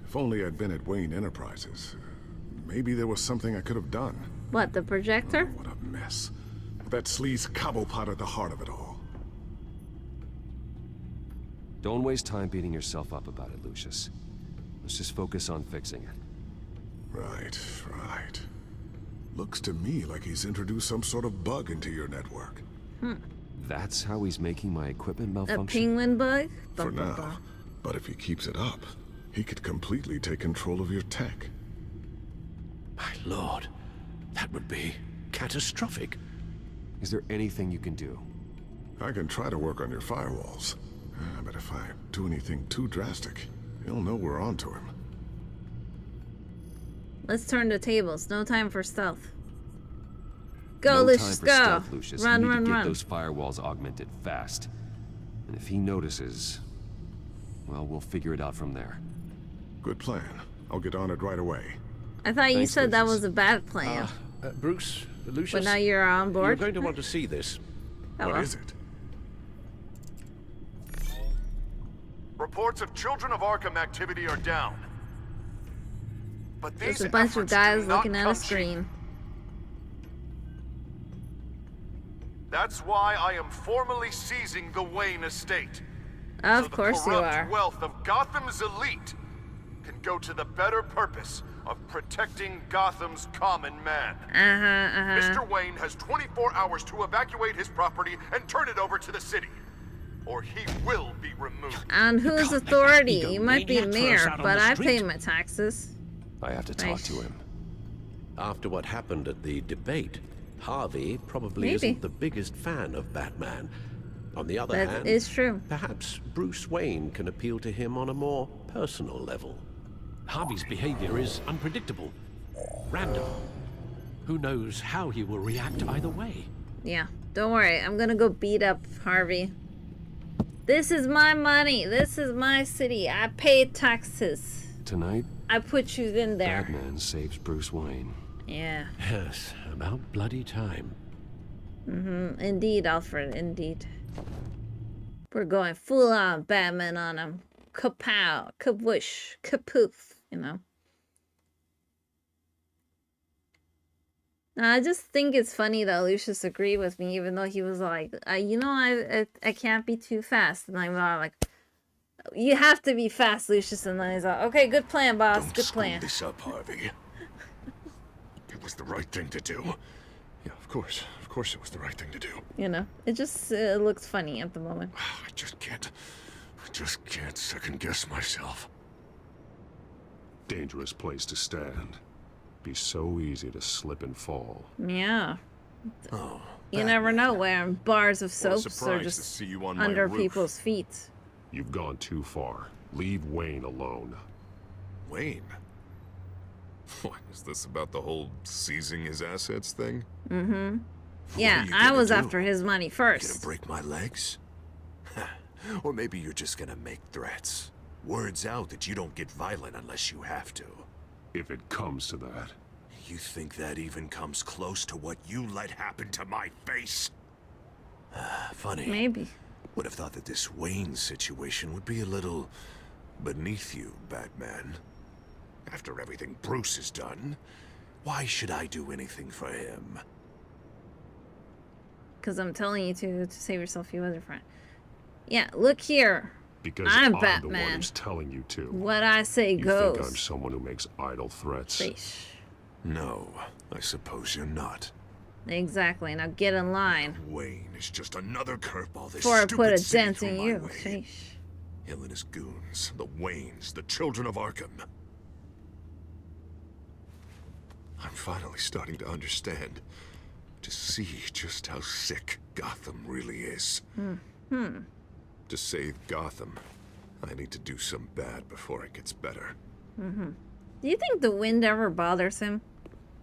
Speaker 6: If only I'd been at Wayne Enterprises. Maybe there was something I could have done.
Speaker 1: What, the projector?
Speaker 6: What a mess. That sleaze Cobblepot at the heart of it all.
Speaker 3: Don't waste time beating yourself up about it, Lucius. Let's just focus on fixing it.
Speaker 6: Right. Looks to me like he's introduced some sort of bug into your network.
Speaker 3: That's how he's making my equipment
Speaker 1: A
Speaker 3: malfunction?
Speaker 1: penguin bug?
Speaker 6: For now. But if he keeps it up, he could completely take control of your tech.
Speaker 16: My lord, that would be catastrophic.
Speaker 3: Is there anything you can do?
Speaker 6: I can try to work on your firewalls. But if I do anything too drastic, he'll know we're onto him.
Speaker 1: Let's turn the tables. No time for stealth. Go,
Speaker 3: No
Speaker 1: Lucius,
Speaker 3: time for
Speaker 1: go!
Speaker 3: stealth, Lucius.
Speaker 1: Run,
Speaker 3: we need
Speaker 1: run,
Speaker 3: to get
Speaker 1: run.
Speaker 3: those firewalls augmented fast. And if he notices, well, we'll figure it out from there.
Speaker 6: Good plan. I'll get on it right away.
Speaker 1: I thought you
Speaker 3: Thanks,
Speaker 1: said that
Speaker 3: Lucius.
Speaker 1: was a bad plan.
Speaker 16: Bruce, Lucius...
Speaker 1: But now you're on board?
Speaker 16: You're going to want to see this.
Speaker 1: Oh,
Speaker 6: What
Speaker 1: well.
Speaker 6: is it?
Speaker 14: Reports of Children of Arkham activity are down. But these
Speaker 1: There's a bunch of
Speaker 14: efforts do
Speaker 1: guys
Speaker 14: not
Speaker 1: looking at a
Speaker 14: come
Speaker 1: screen.
Speaker 14: cheap. That's why I am formally seizing the Wayne estate.
Speaker 1: Of
Speaker 14: so the
Speaker 1: course you
Speaker 14: corrupt
Speaker 1: are.
Speaker 14: wealth of Gotham's elite can go to the better purpose of protecting Gotham's common man. Mr. Wayne has 24 hours to evacuate his property and turn it over to the city, or he will be removed.
Speaker 1: On whose authority? You might be mayor, but I pay my taxes.
Speaker 3: I have to talk to him.
Speaker 16: After what happened at the debate, Harvey probably
Speaker 1: Maybe.
Speaker 16: isn't the biggest fan of Batman. On the other
Speaker 1: That
Speaker 16: hand,
Speaker 1: is true.
Speaker 16: perhaps Bruce Wayne can appeal to him on a more personal level.
Speaker 18: Harvey's behavior is unpredictable, random. Who knows how he will react either way?
Speaker 1: Yeah, don't worry. I'm gonna go beat up Harvey. This is my money. This is my city. I pay taxes.
Speaker 3: Tonight,
Speaker 1: I put you in there.
Speaker 3: Batman saves Bruce Wayne.
Speaker 1: Yeah.
Speaker 16: Yes, about bloody time.
Speaker 1: Indeed, Alfred. Indeed. We're going full on Batman on him. Kapow, kaboosh, kapoof, you know. I just think it's funny that Lucius agreed with me, even though he was like, you know, I can't be too fast. And I'm like, you have to be fast, Lucius. And then he's like, okay, good plan, boss. Good plan.
Speaker 14: This up, Harvey. It was the right thing to do.
Speaker 6: Yeah, of course it was the right thing to do.
Speaker 1: You know, it just looks funny at the moment.
Speaker 14: I just can't second guess myself.
Speaker 3: Dangerous place to stand. Be so easy to slip and fall.
Speaker 1: Yeah.
Speaker 14: Oh,
Speaker 1: You never know where bars of
Speaker 14: What a
Speaker 1: soaps are
Speaker 14: surprise to
Speaker 1: just
Speaker 14: see you on my
Speaker 1: under
Speaker 14: roof.
Speaker 1: people's feet.
Speaker 3: You've gone too far. Leave Wayne alone.
Speaker 14: Wayne? What, is this about the whole seizing his assets thing?
Speaker 1: Mm-hmm.
Speaker 14: What
Speaker 1: Yeah,
Speaker 14: are you
Speaker 1: I
Speaker 14: gonna
Speaker 1: was
Speaker 14: do?
Speaker 1: after his money
Speaker 14: You gonna
Speaker 1: first.
Speaker 14: break my legs? Or maybe you're just gonna make threats. Words out that you don't get violent unless you have to.
Speaker 3: If it comes to that.
Speaker 14: You think that even comes close to what you let happen to my face? Funny.
Speaker 1: Maybe.
Speaker 14: Would have thought that this Wayne situation would be a little beneath you, Batman. After everything Bruce has done, why should I do anything for him?
Speaker 1: Because I'm telling you to save yourself, you other friend. Yeah, look here.
Speaker 3: Because
Speaker 1: I'm
Speaker 3: the one
Speaker 1: Batman.
Speaker 3: who's telling you to.
Speaker 1: What I say
Speaker 3: You
Speaker 1: goes.
Speaker 3: think I'm someone who makes idle threats?
Speaker 1: Sheesh.
Speaker 14: No, I suppose you're not.
Speaker 1: Exactly. Now get in line.
Speaker 14: Wayne is just another curveball this
Speaker 1: Before I
Speaker 14: stupid
Speaker 1: put a
Speaker 14: city
Speaker 1: dent
Speaker 14: threw
Speaker 1: in
Speaker 14: my
Speaker 1: you.
Speaker 14: way.
Speaker 1: Sheesh.
Speaker 14: Him and his goons, the Waynes, the children of Arkham. I'm finally starting to understand. To see just how sick Gotham really is. To save Gotham, I need to do some bad before it gets better.
Speaker 1: Do you think the wind ever bothers him?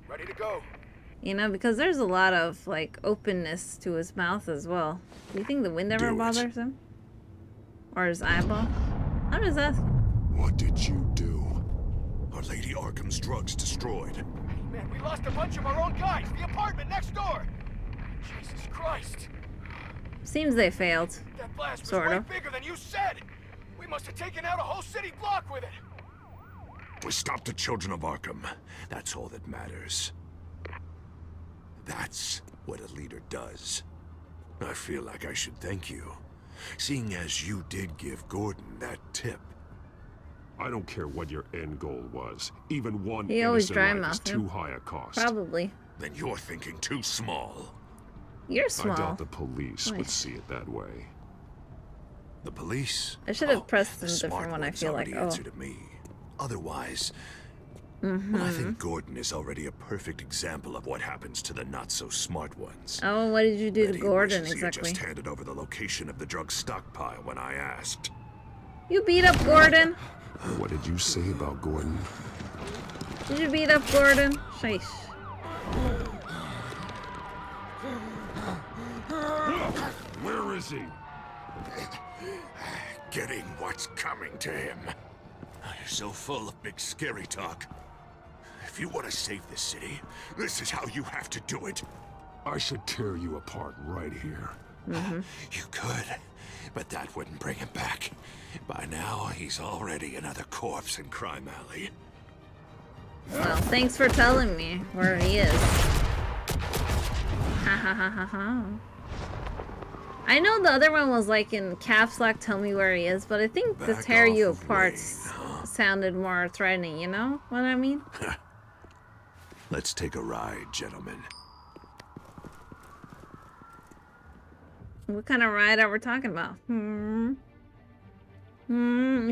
Speaker 7: Ready to go.
Speaker 1: You know, because there's a lot of, like, openness to his mouth as well. Do you think the wind ever
Speaker 14: Do it.
Speaker 1: bothers him? Or his eyeball? I'm just asking.
Speaker 14: What did you do? Are Lady Arkham's drugs destroyed?
Speaker 13: I
Speaker 7: Man, we lost a bunch of our own guys. The apartment next door. Jesus Christ.
Speaker 1: Seems they failed.
Speaker 7: That blast was
Speaker 1: Sort
Speaker 7: way
Speaker 1: of.
Speaker 7: bigger than you said. We must have taken out a whole city block with it.
Speaker 14: We stopped the children of Arkham. That's all that matters. That's what a leader does. I feel like I should thank you, seeing as you did give Gordon that tip.
Speaker 3: I don't care what your end goal was. Even one
Speaker 1: He always
Speaker 3: innocent life
Speaker 1: dry
Speaker 3: is
Speaker 1: mouthed
Speaker 3: too
Speaker 1: him.
Speaker 3: high a cost.
Speaker 1: Probably.
Speaker 14: Then you're thinking too small.
Speaker 1: You're small.
Speaker 3: I doubt the police
Speaker 1: Wait.
Speaker 3: would see it that way.
Speaker 14: The police?
Speaker 1: I should have pressed
Speaker 14: The
Speaker 1: them
Speaker 14: smart
Speaker 1: different when I
Speaker 14: ones
Speaker 1: feel like,
Speaker 14: already
Speaker 1: oh.
Speaker 14: answer to me. Otherwise, well, I
Speaker 1: Mm-hmm.
Speaker 14: think Gordon is already a perfect example of what happens to the not-so-smart ones.
Speaker 1: Oh, what did you do to
Speaker 14: Betty
Speaker 1: Gordon
Speaker 14: wishes he had
Speaker 1: exactly?
Speaker 14: just handed over the location of the drug stockpile when I asked.
Speaker 1: You beat up Gordon?
Speaker 3: What did you say about Gordon?
Speaker 1: Did you beat up Gordon? Sheesh.
Speaker 14: Where is he? Getting what's coming to him. You're so full of big scary talk. If you want to save this city, this is how you have to do it.
Speaker 3: I should tear you apart right here.
Speaker 14: You could, but that wouldn't bring him back. By now, he's already another corpse in Crime Alley.
Speaker 1: Well, thanks for telling me where he is. Ha ha ha ha ha. I know the other one was like in caps lock, tell me where he is, but I think the
Speaker 14: Back
Speaker 1: tear you
Speaker 14: off,
Speaker 1: apart
Speaker 14: Wayne,
Speaker 1: sounded more threatening, you know what I mean?
Speaker 14: Let's take a ride, gentlemen.
Speaker 1: What kind of ride are we talking about? You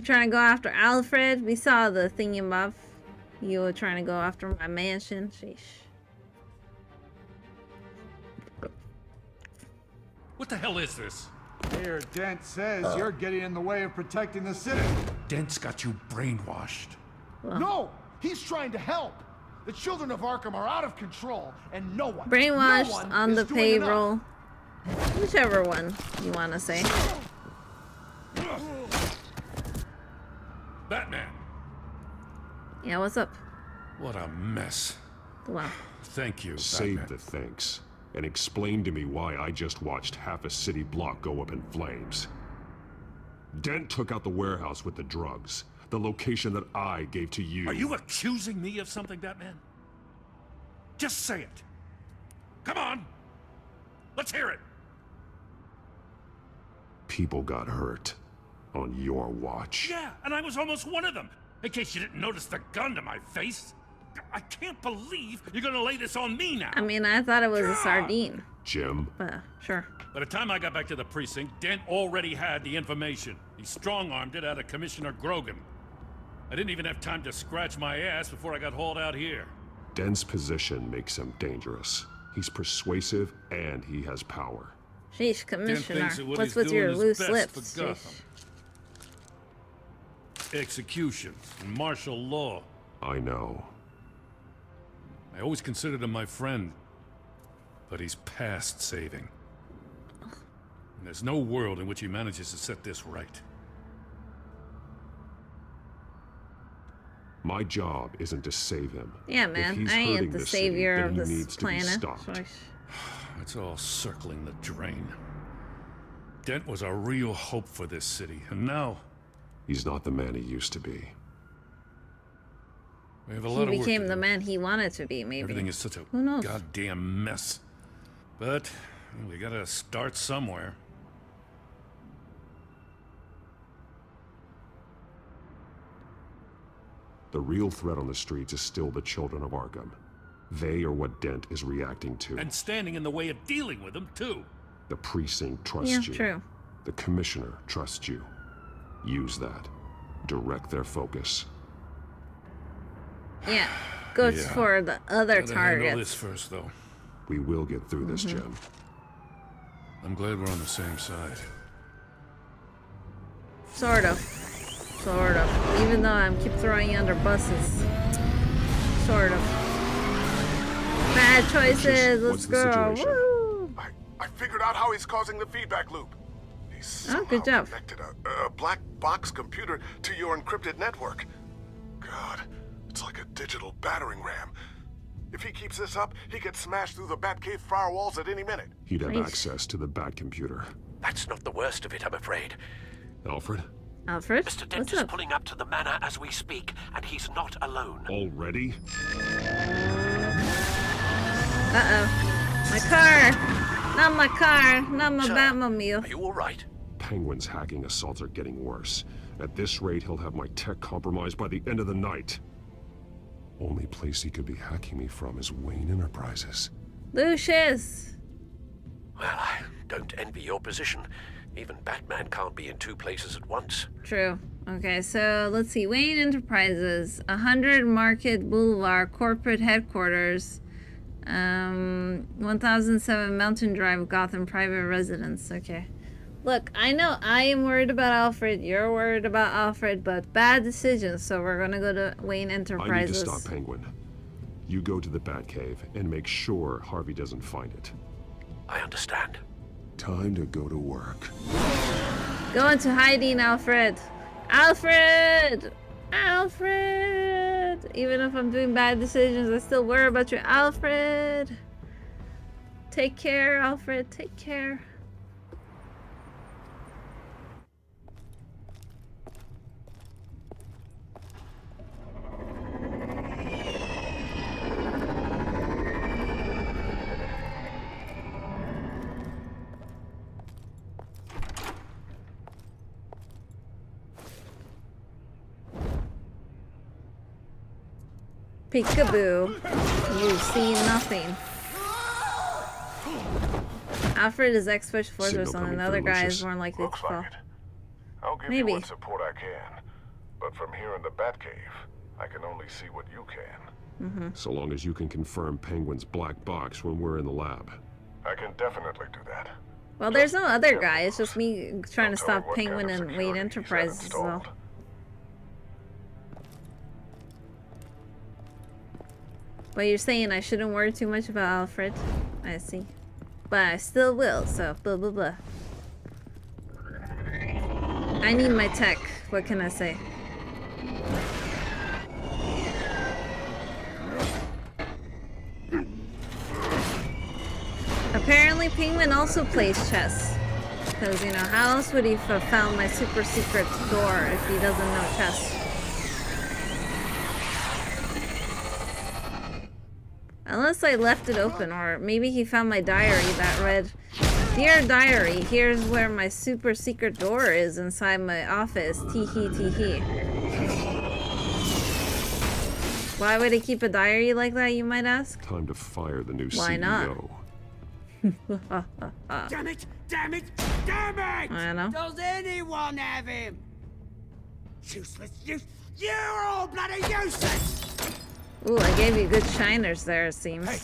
Speaker 1: trying to go after Alfred? We saw the thingy above. You were trying to go after my mansion. Sheesh.
Speaker 2: What the hell is this?
Speaker 12: Here, Dent says you're getting in the way of protecting the city.
Speaker 21: Dent's got you brainwashed.
Speaker 12: No! He's trying to help! The children of Arkham are out of control, and no one
Speaker 1: Brainwashed on the
Speaker 12: is doing enough.
Speaker 1: payroll. Whichever one you want to say.
Speaker 2: Batman!
Speaker 1: Yeah, what's up?
Speaker 2: What a mess.
Speaker 1: Wow.
Speaker 2: Thank you,
Speaker 3: Save
Speaker 2: Batman.
Speaker 3: the thanks. And explain to me why I just watched half a city block go up in flames. Dent took out the warehouse with the drugs. The location that I gave to you.
Speaker 2: Are you accusing me of something, Batman? Just say it. Come on. Let's hear it.
Speaker 3: People got hurt. On your watch.
Speaker 2: Yeah, and I was almost one of them. In case you didn't notice the gun to my face. I can't believe you're gonna lay this on me now.
Speaker 1: I mean, I thought it was a sardine.
Speaker 3: Jim?
Speaker 1: Sure.
Speaker 2: By the time I got back to the precinct, Dent already had the information. He strong-armed it out of Commissioner Grogan. I didn't even have time to scratch my ass before I got hauled out here.
Speaker 3: Dent's position makes him dangerous. He's persuasive and he has power.
Speaker 1: Sheesh, Commissioner.
Speaker 2: Dent thinks that what
Speaker 1: What's
Speaker 2: he's
Speaker 1: with your
Speaker 2: doing
Speaker 1: loose
Speaker 2: is best
Speaker 1: lips?
Speaker 2: for Gotham. Execution and martial law.
Speaker 3: I know.
Speaker 2: I always considered him my friend, but he's past saving. And there's no world in which he manages to set this right.
Speaker 3: My job isn't to save him.
Speaker 1: Yeah,
Speaker 3: If
Speaker 1: man.
Speaker 3: he's
Speaker 1: I ain't
Speaker 3: hurting
Speaker 1: the
Speaker 3: city,
Speaker 1: savior
Speaker 3: then
Speaker 1: of
Speaker 3: he
Speaker 1: this
Speaker 3: needs to be
Speaker 1: planet.
Speaker 3: stopped.
Speaker 1: Sheesh.
Speaker 2: It's all circling the drain. Dent was a real hope for this city, and now
Speaker 3: He's not the man he used to be.
Speaker 2: we have a
Speaker 1: He
Speaker 2: lot of work
Speaker 1: became
Speaker 2: to
Speaker 1: the
Speaker 2: do.
Speaker 1: man he wanted to be, maybe.
Speaker 2: Everything is such a
Speaker 1: Who knows?
Speaker 2: goddamn mess. But we gotta start somewhere.
Speaker 3: The real threat on the streets is still the children of Arkham. They are what Dent is reacting to.
Speaker 2: And standing in the way of dealing with them, too.
Speaker 3: The precinct trusts
Speaker 1: Yeah,
Speaker 3: you.
Speaker 1: true.
Speaker 3: The commissioner trusts you. Use that. Direct their focus.
Speaker 1: Yeah. Go
Speaker 2: Yeah.
Speaker 1: for the other
Speaker 2: Gotta handle
Speaker 1: targets.
Speaker 2: this first, though.
Speaker 3: We will get through this, Jim.
Speaker 2: I'm glad we're on the same side.
Speaker 1: Sort of. Sort of. Even though I'm keep throwing you under buses. Sort of. Bad choices. Let's
Speaker 3: what's the
Speaker 1: go.
Speaker 3: situation?
Speaker 1: Woo!
Speaker 6: I figured out how he's causing the feedback loop. He's
Speaker 1: Oh, good
Speaker 6: somehow
Speaker 1: job.
Speaker 6: connected a black box computer to your encrypted network. God, it's like a digital battering ram. If he keeps this up, he could smash through the Batcave firewalls at any minute.
Speaker 3: He'd have access to the Bat computer.
Speaker 18: That's not the worst of it, I'm afraid.
Speaker 3: Alfred?
Speaker 1: Alfred?
Speaker 18: Mr. Dent is pulling up to the manor as we speak, and he's not alone.
Speaker 3: Already?
Speaker 1: Uh-oh. My car! Not my car! Not my Batmobile.
Speaker 18: Are you alright?
Speaker 3: Penguin's hacking assaults are getting worse. At this rate, he'll have my tech compromised by the end of the night. Only place he could be hacking me from is Wayne Enterprises.
Speaker 1: Lucius!
Speaker 18: Well, I don't envy your position. Even Batman can't be in two places at once.
Speaker 1: True. Okay, so let's see. Wayne Enterprises, 100 Market Boulevard, corporate headquarters, 1007 Mountain Drive, Gotham, private residence. Okay. Look, I know I am worried about Alfred, you're worried about Alfred, but bad decisions, so we're gonna go to Wayne Enterprises.
Speaker 3: I need to stop Penguin. You go to the Batcave and make sure Harvey doesn't find it.
Speaker 18: I understand.
Speaker 3: Time to go to work.
Speaker 1: Go into hiding, Alfred! Alfred! Alfred! Even if I'm doing bad decisions, I still worry about you, Alfred! Take care, Alfred, take care. Peekaboo. You see nothing. Alfred is ex-Special Forces or something. The other guy is more likely to fall.
Speaker 6: I'll give
Speaker 1: Maybe.
Speaker 6: you what support I can. But from here in the Batcave, I can only see what you can.
Speaker 3: So long as you can confirm Penguin's black box when we're in the lab.
Speaker 6: I can definitely do that.
Speaker 1: Well, there's no other guy. It's just me trying to stop Penguin and Wayne Enterprises. So. But you're saying I shouldn't worry too much about Alfred. I see. But I still will, so blah blah blah. I need my tech. What can I say? Apparently Penguin also plays chess. Because, you know, how else would he have found my super secret door if he doesn't know chess? Unless I left it open, or maybe he found my diary that read, "Dear Diary, here's where my super secret door is inside my office. Tee-hee, tee-hee." Why would he keep a diary like that, you might ask?
Speaker 3: Time to fire the new
Speaker 1: Why
Speaker 3: CEO.
Speaker 1: not?
Speaker 13: Damn it! Damn it! Damn it!
Speaker 1: I know.
Speaker 13: Does anyone have him? Useless, you're all bloody useless!
Speaker 1: Ooh, I gave you good shiners there, it seems.
Speaker 13: Hey,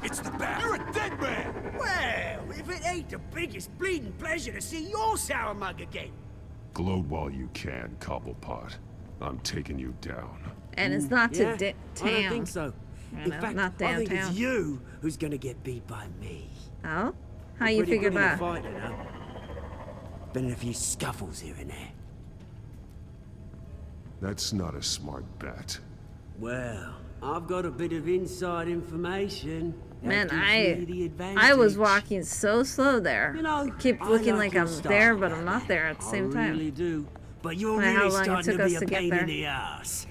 Speaker 13: it's the Bat. You're a dead man! Well, if it ain't the biggest bleeding pleasure to see your sour mug again.
Speaker 3: Gloat while you can, Cobblepot. I'm taking you down.
Speaker 1: And it's not to town.
Speaker 13: I don't think so.
Speaker 1: I
Speaker 13: In
Speaker 1: know,
Speaker 13: fact,
Speaker 1: not
Speaker 13: I think
Speaker 1: downtown.
Speaker 13: it's you who's gonna get beat by me.
Speaker 1: Oh? How
Speaker 13: I'm
Speaker 1: you
Speaker 13: pretty
Speaker 1: figured
Speaker 13: good in a
Speaker 1: that?
Speaker 13: fight, you know. Been in a few scuffles here and there.
Speaker 3: That's not a smart bet.
Speaker 13: Well, I've got a bit of inside information.
Speaker 1: Man, I was walking so slow there.
Speaker 13: You know,
Speaker 1: Keep
Speaker 13: I
Speaker 1: looking
Speaker 13: like
Speaker 1: like
Speaker 13: your
Speaker 1: I'm
Speaker 13: style,
Speaker 1: there, but I'm not there at the same time.
Speaker 13: I really do. But you're
Speaker 1: Why, how
Speaker 13: really
Speaker 1: long it
Speaker 13: starting
Speaker 1: took
Speaker 13: to
Speaker 1: us
Speaker 13: be a
Speaker 1: to get
Speaker 13: pain
Speaker 1: there?
Speaker 13: in the ass.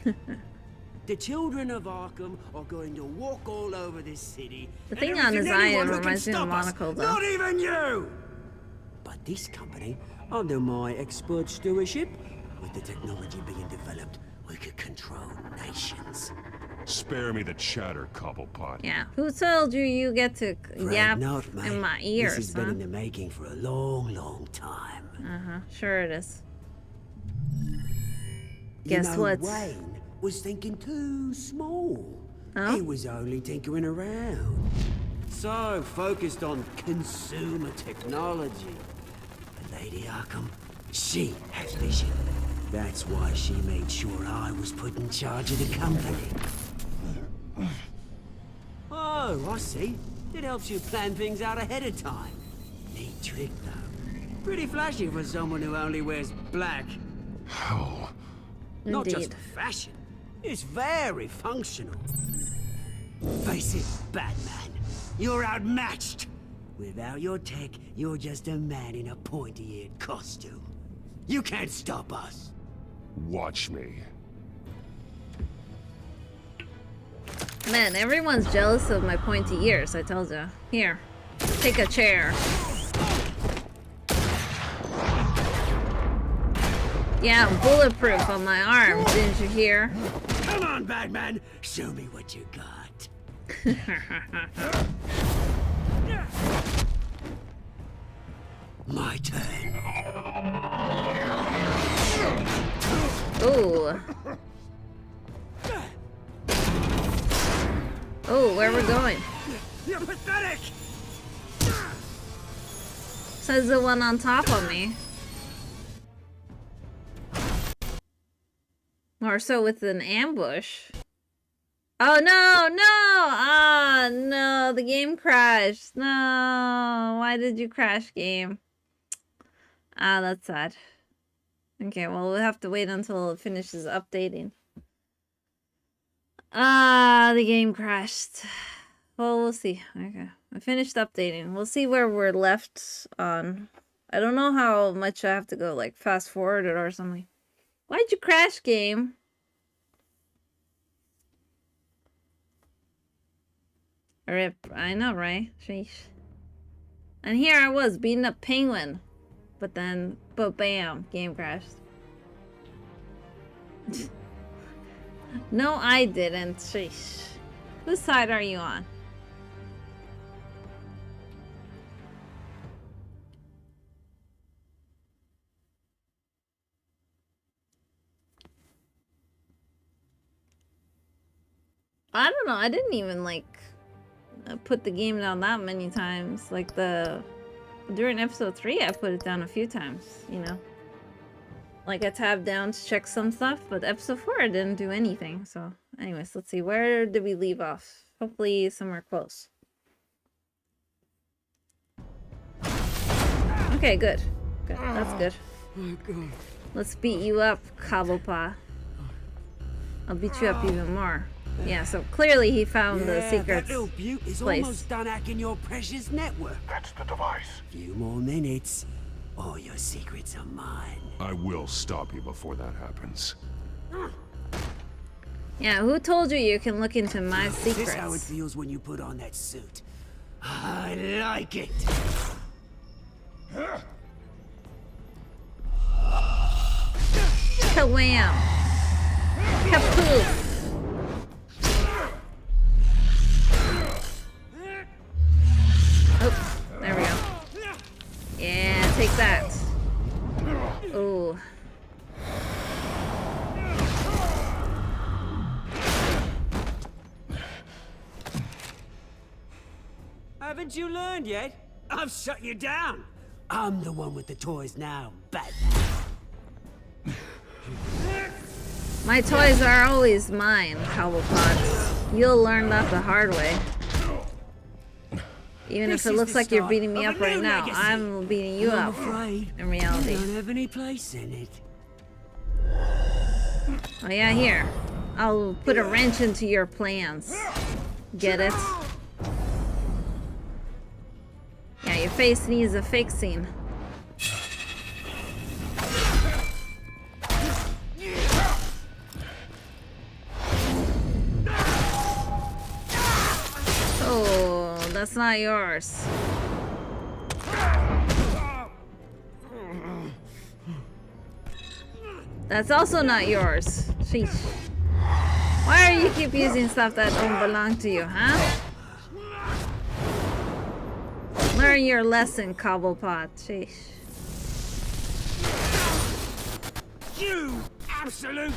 Speaker 13: The children of Arkham are going to walk all over this city.
Speaker 1: The
Speaker 13: and
Speaker 1: thing on his
Speaker 13: everything
Speaker 1: eye
Speaker 13: anyone who
Speaker 1: reminds
Speaker 13: can
Speaker 1: me of
Speaker 13: stop us.
Speaker 1: Monocle, though.
Speaker 13: Not even you! But this company, under my expert stewardship, with the technology being developed, we could control nations.
Speaker 3: Spare me the chatter, Cobblepot.
Speaker 1: Yeah, who told you you get to yap
Speaker 13: not, mate.
Speaker 1: in my
Speaker 13: This
Speaker 1: ears,
Speaker 13: has
Speaker 1: huh?
Speaker 13: been in the making for a long, long time.
Speaker 1: Uh-huh, sure it is.
Speaker 13: You
Speaker 1: Guess
Speaker 13: know,
Speaker 1: what?
Speaker 13: Wayne was thinking too small.
Speaker 1: Oh?
Speaker 13: He was only tinkering around. So focused on consumer technology. But Lady Arkham, she has vision. That's why she made sure I was put in charge of the company. Oh, I see. It helps you plan things out ahead of time. Neat trick, though. Pretty flashy for someone who only wears black.
Speaker 3: How?
Speaker 13: Not just
Speaker 1: Indeed.
Speaker 13: for fashion. It's very functional. Face it, Batman. You're outmatched. Without your tech, you're just a man in a pointy-eared costume. You can't stop us.
Speaker 3: Watch me.
Speaker 1: Man, everyone's jealous of my pointy ears, I told you. Here, take a chair. Yeah, I'm bulletproof on my arm, didn't you hear?
Speaker 13: Come on, Batman. Show me what you got. My turn.
Speaker 1: Ooh. Oh, where are we going?
Speaker 13: You're pathetic.
Speaker 1: Says the one on top of me. Or so with an ambush. Oh no, no! Ah, no, the game crashed. No, why did you crash, game? Ah, that's sad. Okay, well, we'll have to wait until it finishes updating. Ah, the game crashed. Well, we'll see. Okay, I finished updating. We'll see where we're left on. I don't know how much I have to go, like, fast forward it or something. Why'd you crash, game? Rip, I know, right? Sheesh. And here I was beating up Penguin. But then, bam, game crashed. No, I didn't. Sheesh. Whose side are you on? I don't know. I didn't even, like, put the game down that many times. Like, during episode 3, I put it down a few times, you know. Like, I tabbed down to check some stuff, but episode 4, I didn't do anything. So, anyways, let's see. Where did we leave off? Hopefully somewhere close. Okay, good. Good. That's good. Let's beat you up, Kapow. I'll beat you up even more. Yeah, so clearly he found the secret
Speaker 13: that little beaut is
Speaker 1: place.
Speaker 13: almost done hacking your precious network.
Speaker 14: That's the device.
Speaker 13: Few more minutes, all your secrets are mine.
Speaker 3: I will stop you before that happens.
Speaker 1: Yeah, who told you you can look into my secrets?
Speaker 13: This is how it feels when you put on that suit. I like it.
Speaker 1: Ka-wham! Kapoof! Oh, there we go. Yeah, take that. Ooh.
Speaker 13: Haven't you learned yet? I've shut you down. I'm the one with the toys now, Batman.
Speaker 1: My toys are always mine, Cobblepot. You'll learn that the hard way. Even if it looks like you're beating me up right now, I'm beating you up in reality.
Speaker 13: You don't have any place in it.
Speaker 1: Oh yeah, here. I'll put a wrench into your plans. Get it? Yeah, your face needs a fixing. Oh, that's not yours. That's also not yours. Sheesh. Why are you keep using stuff that don't belong to you, huh? Learn your lesson, Cobblepot. Sheesh.
Speaker 13: You absolute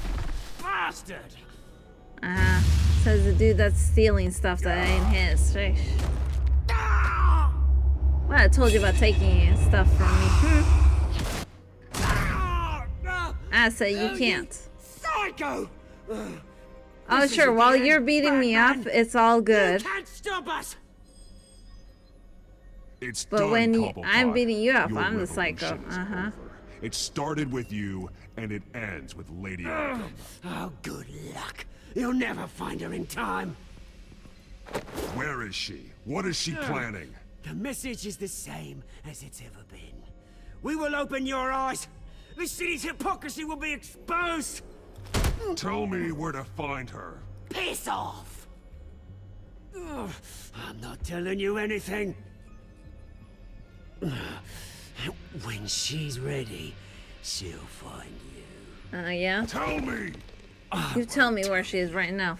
Speaker 13: bastard!
Speaker 1: Says the dude that's stealing stuff that ain't his. Sheesh. Well, I told you about taking stuff from me. I say you can't.
Speaker 13: Psycho!
Speaker 1: Oh, sure. While you're beating me up, it's all good.
Speaker 13: You can't stop us!
Speaker 3: It's
Speaker 1: But
Speaker 3: done,
Speaker 1: when
Speaker 3: Cobblepot.
Speaker 1: I'm beating you up,
Speaker 3: Your
Speaker 1: I'm the psycho.
Speaker 3: revolution is over. It started with you, and it ends with Lady Arkham.
Speaker 13: Oh, good luck. You'll never find her in time.
Speaker 14: Where is she? What is she planning?
Speaker 13: The message is the same as it's ever been. We will open your eyes. The city's hypocrisy will be exposed.
Speaker 14: Tell me where to find her.
Speaker 13: Piss off! Ugh, I'm not telling you anything. When she's ready, she'll find you.
Speaker 1: Yeah?
Speaker 14: Tell me!
Speaker 1: You tell me where she is right now.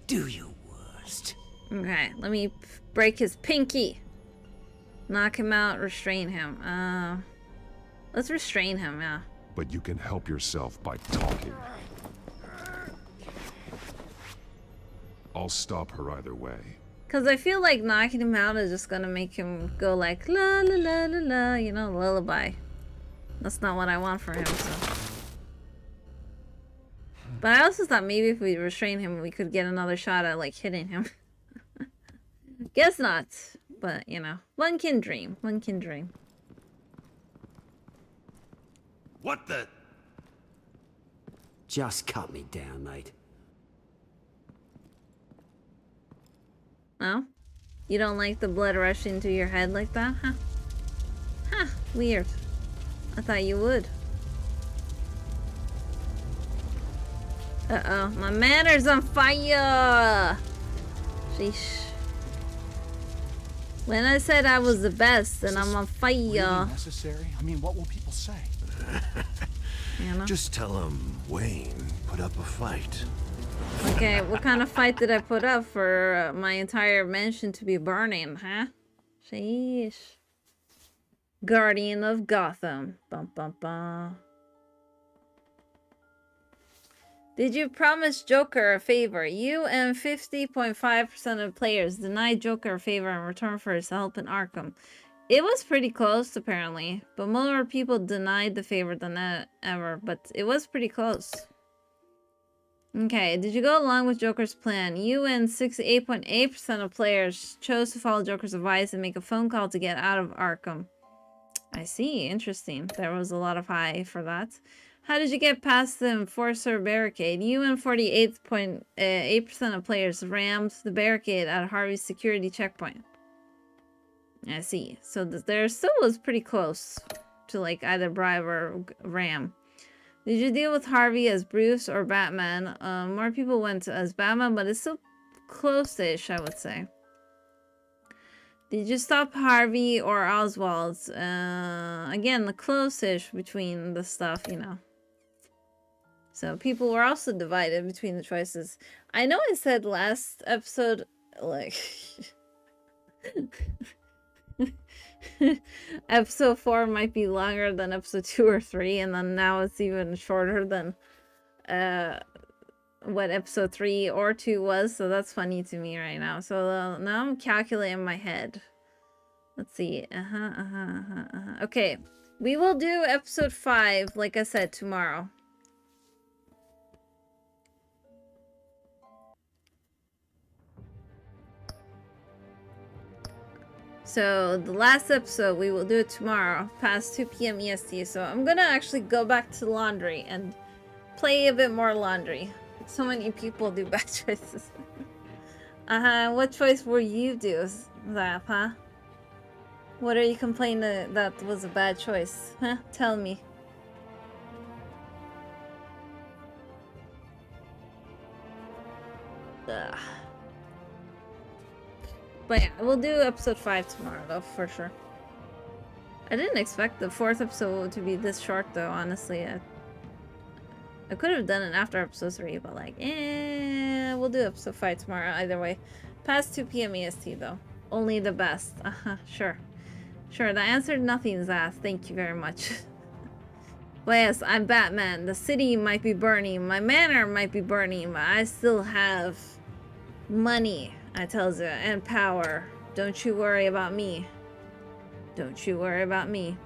Speaker 13: Do your worst.
Speaker 1: Okay, let me break his pinky. Knock him out, restrain him. Let's restrain him, yeah.
Speaker 14: But you can help yourself by talking. I'll stop her either way.
Speaker 1: Because I feel like knocking him out is just gonna make him go like, la la la la la, you know, lullaby. That's not what I want for him, so. But I also thought maybe if we restrain him, we could get another shot at, like, hitting him. Guess not. But, you know, one can dream. One can dream.
Speaker 10: What the?
Speaker 13: Just cut me down, mate.
Speaker 1: Oh? You don't like the blood rushing to your head like that, huh? Huh, weird. I thought you would. Uh-oh, my manner's on fire! Sheesh. When I said I was the best, and I'm on fire.
Speaker 12: Really necessary? I mean, what will people say?
Speaker 1: You know?
Speaker 16: Just tell him Wayne put up a fight.
Speaker 1: Okay, what kind of fight did I put up for my entire mansion to be burning, huh? Sheesh. Guardian of Gotham. Bum bum bum. Did you promise Joker a favor? You and 50.5% of players denied Joker a favor in return for his help in Arkham. It was pretty close, apparently. But more people denied the favor than ever. But it was pretty close. Okay, did you go along with Joker's plan? You and 68.8% of players chose to follow Joker's advice and make a phone call to get out of Arkham. I see, interesting. There was a lot of high for that. How did you get past the enforcer barricade? You and 48.8% of players rammed the barricade at Harvey's security checkpoint. I see. So there still was pretty close to like either bribe or ram. Did you deal with Harvey as Bruce or Batman? More people went as Batman, but it's still close-ish, I would say. Did you stop Harvey or Oswald? Again, the close-ish between the stuff, you know. So people were also divided between the choices. I know I said last episode, like... episode 4 might be longer than episode 2 or 3, and then now it's even shorter than what episode 3 or 2 was, so that's funny to me right now. So now I'm calculating in my head. Let's see. Okay, we will do episode 5, like I said, tomorrow. So the last episode, we will do it tomorrow, past 2 p.m. EST. So I'm gonna actually go back to laundry and play a bit more laundry. So many people do bad choices. What choice will you do, Zap, huh? What are you complaining that was a bad choice? Huh? Tell me. Ugh. But yeah, we'll do episode 5 tomorrow, though, for sure. I didn't expect the 4th episode to be this short, though, honestly. I could have done it after episode 3, but like, we'll do episode 5 tomorrow, either way. Past 2 p.m. EST, though. Only the best. Sure. Sure, that answered nothing's ass. Thank you very much. But yes, I'm Batman. The city might be burning. My manor might be burning, but I still have money. I tells you, and power. Don't you worry about me. Don't you worry about me.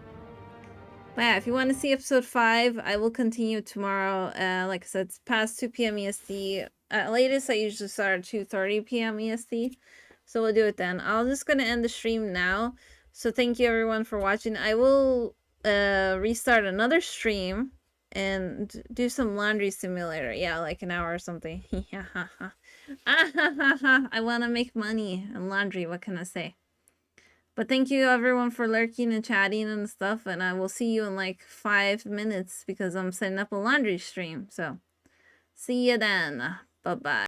Speaker 1: But yeah, if you want to see episode 5, I will continue tomorrow. Like I said, it's past 2 p.m. EST. At latest, I usually start at 2:30 p.m. EST. So we'll do it then. I'm just going to end the stream now. So thank you everyone for watching. I will restart another stream and do some laundry simulator. Yeah, like an hour or something. I want to make money and laundry. What can I say? But thank you everyone for lurking and chatting and stuff. And I will see you in like 5 minutes because I'm setting up a laundry stream. So see you then. Bye-bye.